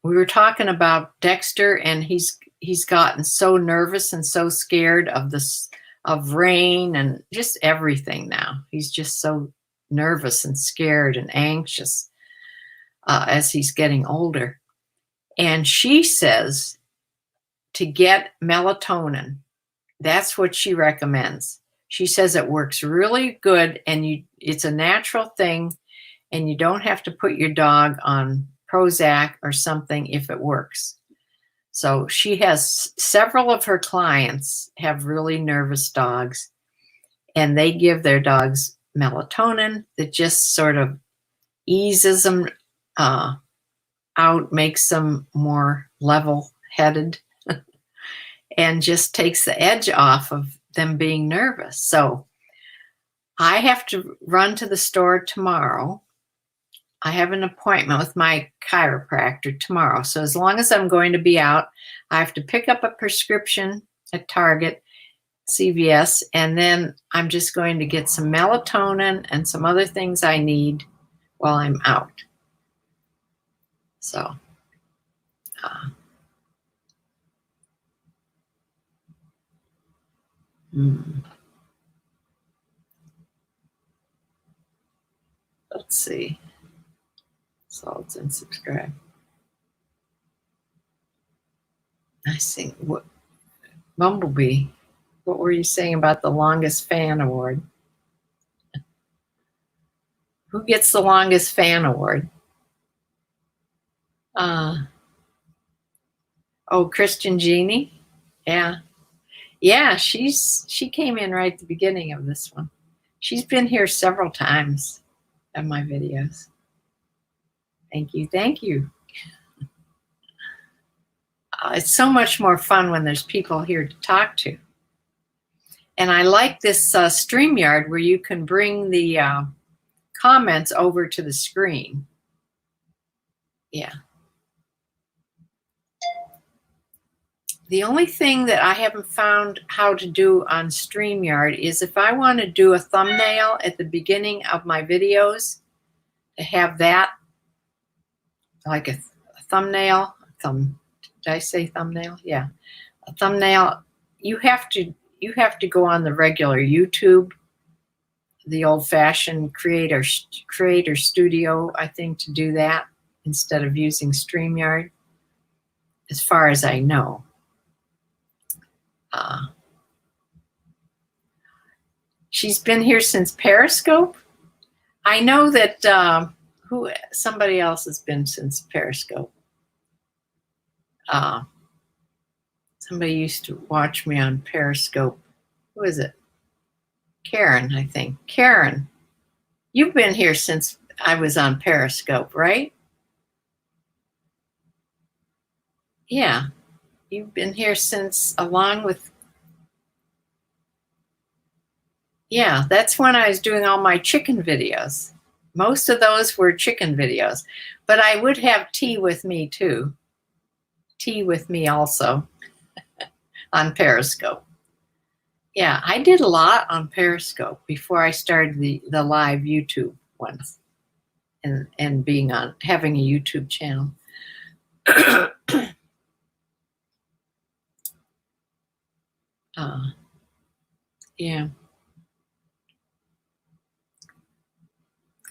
we were talking about Dexter, and he's gotten so nervous and so scared of of rain and just everything now. He's just so nervous and scared and anxious as he's getting older. And she says to get melatonin. That's what she recommends. She says it works really good, and it's a natural thing, and you don't have to put your dog on Prozac or something if it works. So she has several of her clients have really nervous dogs, and they give their dogs melatonin that just sort of eases them out, makes them more level-headed, and just takes the edge off of them being nervous. So I have to run to the store tomorrow. I have an appointment with my chiropractor tomorrow. So as long as I'm going to be out, I have to pick up a prescription at Target, CVS, and then I'm just going to get some melatonin and some other things I need while I'm out. So, let's see. Salt and subscribe. I see. What, Bumblebee, what were you saying about the longest fan award? Who gets the longest fan award? Oh, Christian Genie. Yeah. Yeah, she came in right at the beginning of this one. She's been here several times in my videos. Thank you. Thank you. It's so much more fun when there's people here to talk to. And I like this StreamYard where you can bring the comments over to the screen. Yeah. The only thing that I haven't found how to do on StreamYard is if I want to do a thumbnail at the beginning of my videos, to have that like a thumbnail. Did I say thumbnail? Yeah, a thumbnail. You have to go on the regular YouTube, the old-fashioned creator studio, I think, to do that instead of using StreamYard, as far as I know. She's been here since Periscope. I know that somebody else has been since Periscope. Somebody used to watch me on Periscope. Who is it? Karen, I think. Karen, you've been here since I was on Periscope, right? Yeah, you've been here since, along with, yeah, that's when I was doing all my chicken videos. Most of those were chicken videos, but I would have tea with me too. Tea with me also on Periscope. Yeah, I did a lot on Periscope before I started the live YouTube ones and having a YouTube channel. Yeah.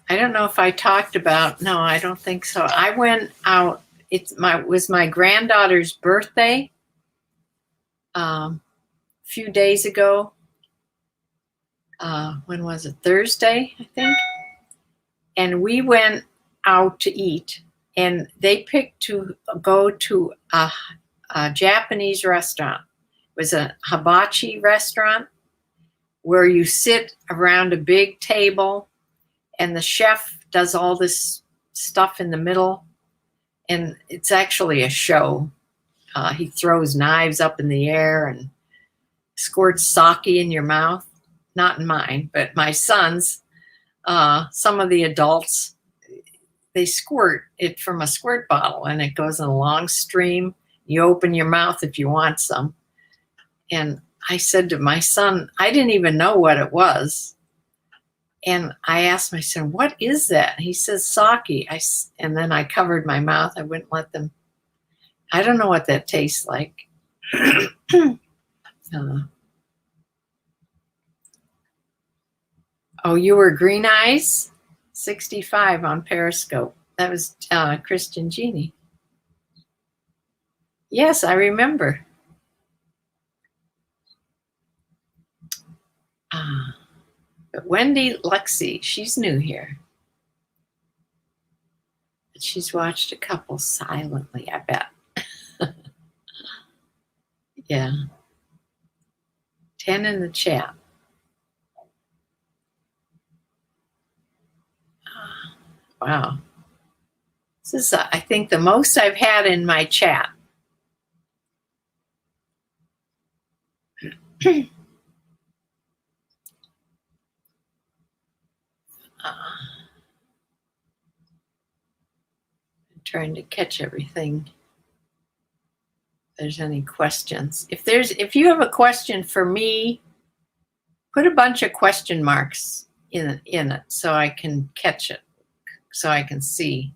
I don't know if I talked about, no, I don't think so. I went out, it was my granddaughter's birthday a few days ago. When was it? Thursday, I think. And we went out to eat, and they picked to go to a Japanese restaurant. It was a hibachi restaurant where you sit around a big table and the chef does all this stuff in the middle, and it's actually a show. He throws knives up in the air and squirts sake in your mouth. Not in mine, but my son's. Some of the adults, they squirt it from a squirt bottle, and it goes in a long stream. You open your mouth if you want some. And I said to my son, I didn't even know what it was. And I asked my son, what is that? He says, sake. And then I covered my mouth. I wouldn't let them. I don't know what that tastes like. Oh, you were Green Eyes 65 on Periscope. That was Christian Genie. Yes, I remember. But Wendy Lexi, she's new here. But she's watched a couple silently, I bet. Yeah. 10 in the chat. Wow. This is, I think, the most I've had in my chat. I'm trying to catch everything. If there's any questions. If you have a question for me, put a bunch of question marks in it so I can catch it, so I can see.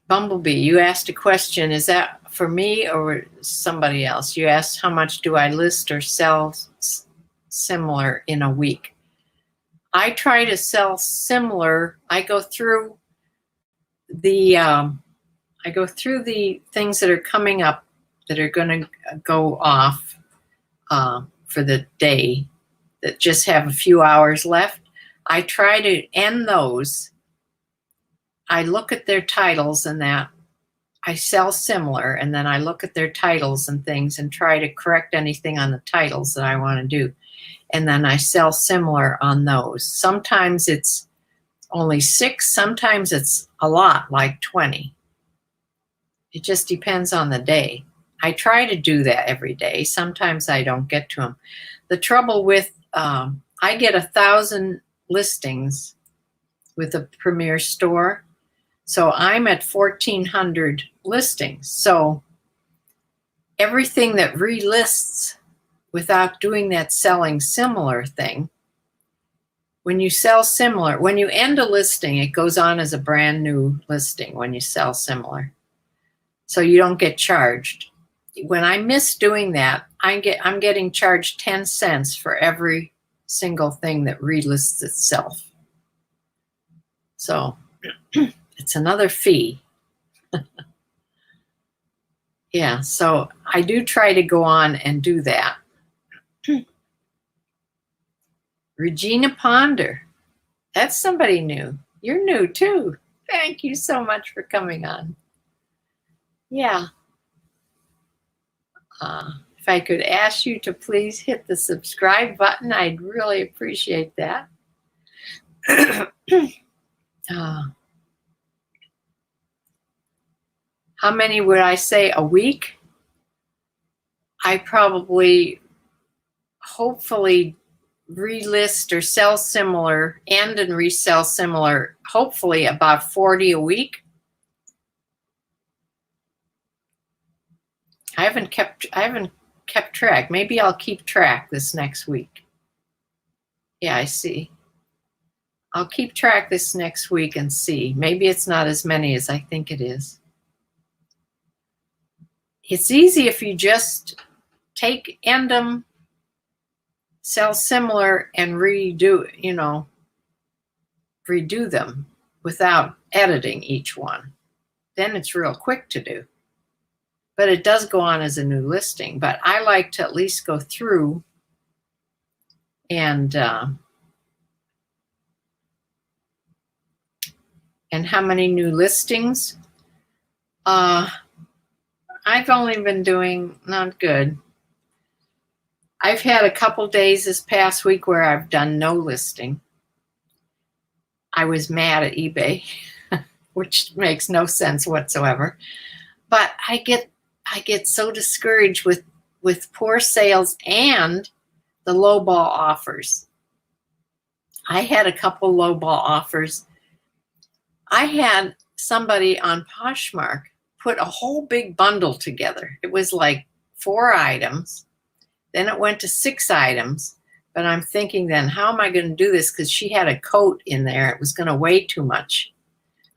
Bumblebee, you asked a question. Is that for me or somebody else? You asked how much do I list or sell similar in a week? I try to sell similar. I go through the things that are coming up that are going to go off for the day that just have a few hours left. I try to end those. I look at their titles and that. I sell similar, and then I look at their titles and things and try to correct anything on the titles that I want to do. And then I sell similar on those. Sometimes it's only 6, sometimes it's a lot, like 20. It just depends on the day. I try to do that every day. Sometimes I don't get to them. The trouble with, I get 1,000 listings with a Premier store. So I'm at 1,400 listings. So everything that relists without doing that selling similar thing, when you sell similar, when you end a listing, it goes on as a brand new listing when you sell similar. So you don't get charged. When I miss doing that, I'm getting charged 10 cents for every single thing that relists itself. So it's another fee. Yeah, so I do try to go on and do that. Regina Ponder, that's somebody new. You're new too. Thank you so much for coming on. Yeah. If I could ask you to please hit the subscribe button, I'd really appreciate that. How many would I say a week? I probably, hopefully, relist or sell similar, and resell similar, hopefully about 40 a week. I haven't kept track. Maybe I'll keep track this next week. Yeah, I see. I'll keep track this next week and see. Maybe it's not as many as I think it is. It's easy if you just end them, sell similar, and redo them without editing each one. Then it's real quick to do. But it does go on as a new listing. But I like to at least go through and how many new listings? I've only been doing not good. I've had a couple days this past week where I've done no listing. I was mad at eBay, which makes no sense whatsoever. But I get so discouraged with poor sales and the lowball offers. I had a couple lowball offers. I had somebody on Poshmark put a whole big bundle together. It was like 4 items. Then it went to 6 items. But I'm thinking then, how am I going to do this? Because she had a coat in there. It was going to weigh too much.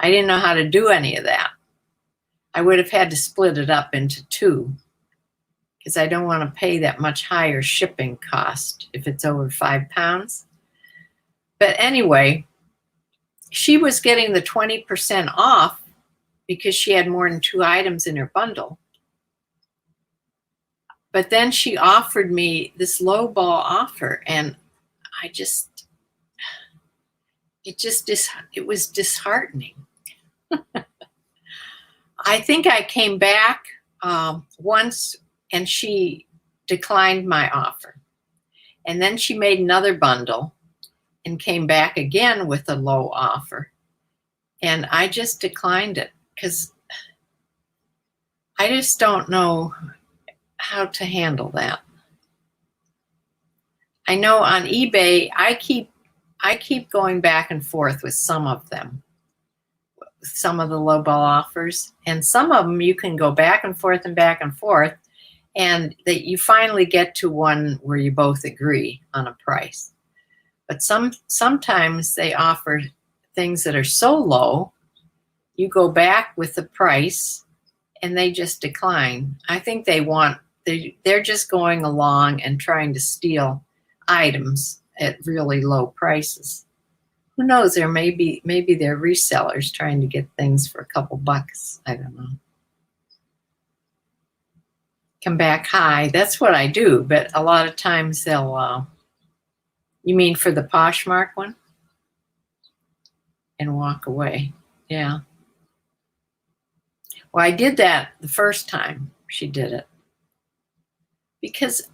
I didn't know how to do any of that. I would have had to split it up into two because I don't want to pay that much higher shipping cost if it's over 5 pounds. But anyway, she was getting the 20% off because she had more than 2 items in her bundle. But then she offered me this low ball offer, and it was disheartening. I think I came back once and she declined my offer. And then she made another bundle and came back again with a low offer. And I just declined it because I just don't know how to handle that. I know on eBay, I keep going back and forth with some of them, some of the low ball offers, and some of them you can go back and forth, and that you finally get to one where you both agree on a price. But sometimes they offer things that are so low, you go back with the price and they just decline. I think they're just going along and trying to steal items at really low prices. Who knows? Maybe they're resellers trying to get things for a couple bucks. I don't know. Come back high. That's what I do. But a lot of times they'll, you mean for the Poshmark one? And walk away. Yeah. Well, I did that the first time she did it. Because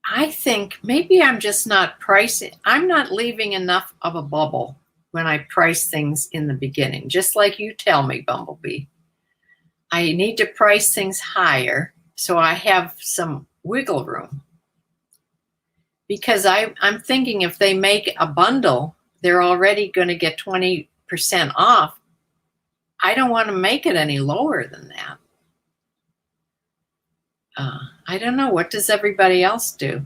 I think maybe I'm just not pricing. I'm not leaving enough of a bubble when I price things in the beginning. Just like you tell me, Bumblebee. I need to price things higher so I have some wiggle room. Because I'm thinking if they make a bundle, they're already going to get 20% off. I don't want to make it any lower than that. I don't know. What does everybody else do?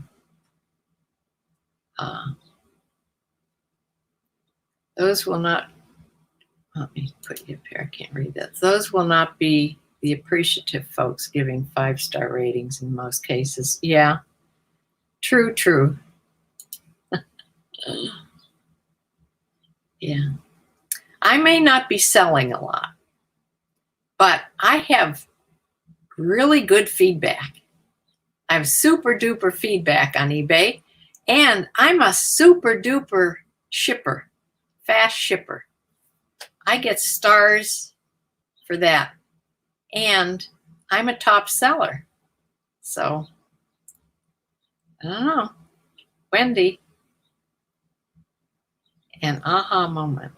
Those will not, let me put you up here. I can't read that. Those will not be the appreciative folks giving 5-star ratings in most cases. Yeah, true. Yeah. I may not be selling a lot, but I have really good feedback. I have super duper feedback on eBay, and I'm a super duper shipper, fast shipper. I get stars for that, and I'm a top seller. So, I don't know. Wendy and aha moment.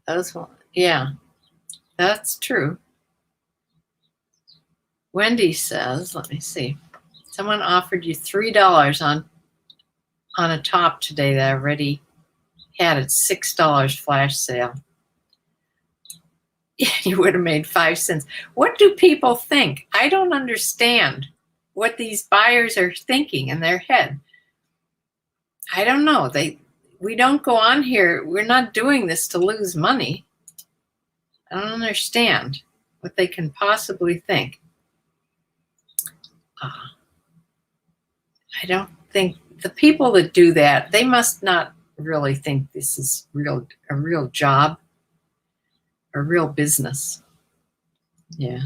Those will, yeah, that's true. Wendy says, let me see. Someone offered you $3 on a top today that I already had at $6 flash sale. You would have made 5 cents. What do people think? I don't understand what these buyers are thinking in their head. I don't know. We don't go on here. We're not doing this to lose money. I don't understand what they can possibly think. I don't think the people that do that, they must not really think this is a real job, a real business. Yeah.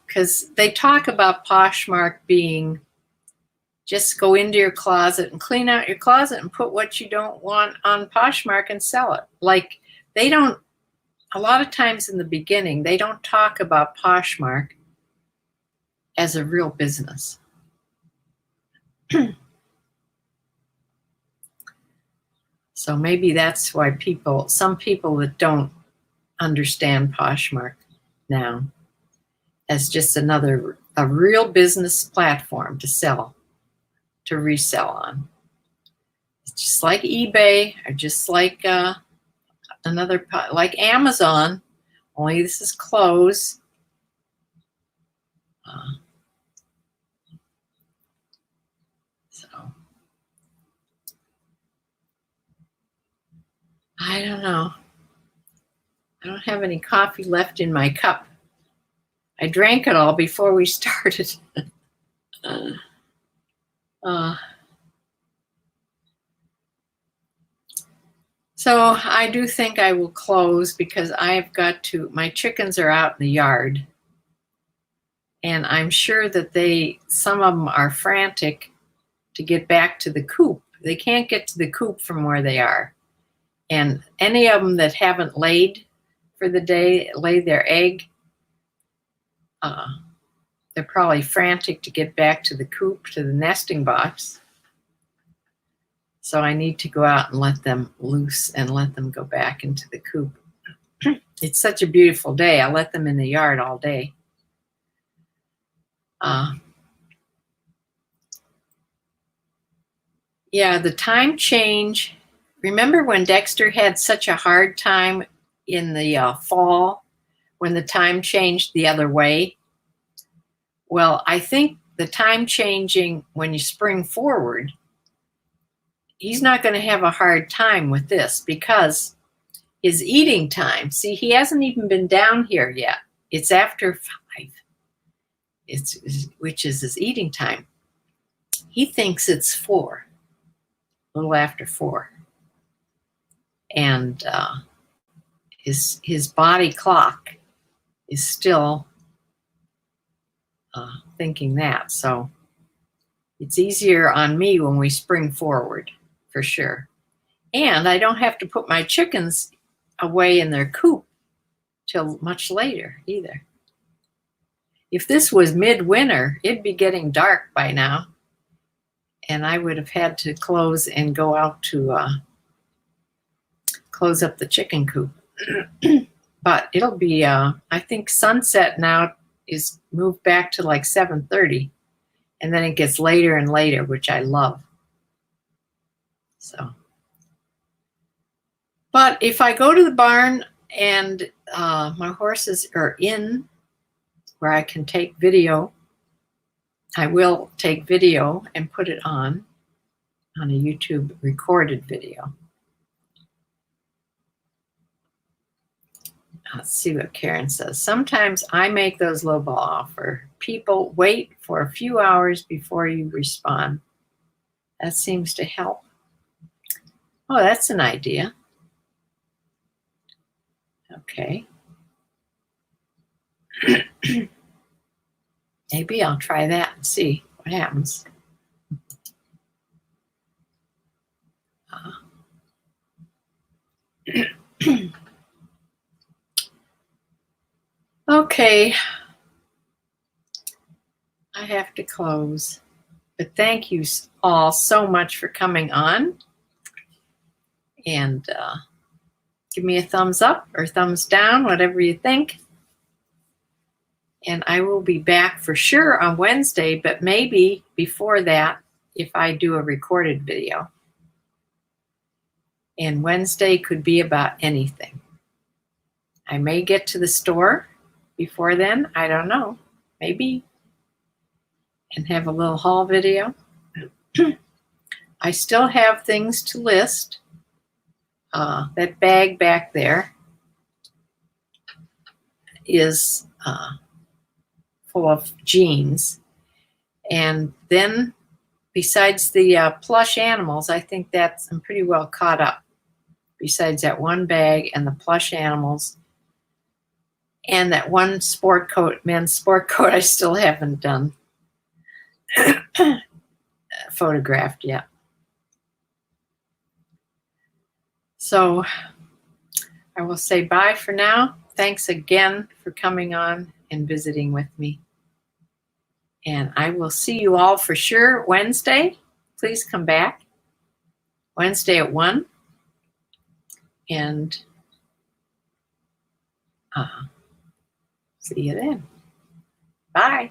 Because they talk about Poshmark being just go into your closet and clean out your closet and put what you don't want on Poshmark and sell it. Like they don't, a lot of times in the beginning, they don't talk about Poshmark as a real business. So maybe that's why some people that don't understand Poshmark now as just a real business platform to resell on. It's just like eBay or just like like Amazon, only this is clothes. So I don't know. I don't have any coffee left in my cup. I drank it all before we started. So I do think I will close because I've got to, my chickens are out in the yard. And I'm sure that some of them are frantic to get back to the coop. They can't get to the coop from where they are. And any of them that haven't laid for the day, laid their egg, they're probably frantic to get back to the coop, to the nesting box. So I need to go out and let them loose and let them go back into the coop. It's such a beautiful day. I let them in the yard all day. Yeah, the time change. Remember when Dexter had such a hard time in the fall when the time changed the other way? Well, I think the time changing when you spring forward, he's not going to have a hard time with this because his eating time, see, he hasn't even been down here yet. It's after 5, which is his eating time. He thinks it's 4, a little after 4. And his body clock is still thinking that. So it's easier on me when we spring forward, for sure. And I don't have to put my chickens away in their coop till much later either. If this was midwinter, it'd be getting dark by now. And I would have had to close and go out to close up the chicken coop. But it'll be, I think sunset now is moved back to like 7:30. And then it gets later and later, which I love. So. But if I go to the barn and my horses are in where I can take video, I will take video and put it on a YouTube recorded video. Let's see what Karen says. Sometimes I make those lowball offer. People wait for a few hours before you respond. That seems to help. Oh, that's an idea. Okay. Maybe I'll try that and see what happens. Okay. I have to close. But thank you all so much for coming on. And give me a thumbs up or thumbs down, whatever you think. And I will be back for sure on Wednesday, but maybe before that if I do a recorded video. And Wednesday could be about anything. I may get to the store before then. I don't know. Maybe. And have a little haul video. I still have things to list. That bag back there is full of jeans. And then besides the plush animals, I think I'm pretty well caught up. Besides that one bag and the plush animals and that one sport coat, men's sport coat, I still haven't done photographed yet. So I will say bye for now. Thanks again for coming on and visiting with me. And I will see you all for sure Wednesday. Please come back. Wednesday at 1. And see you then. Bye.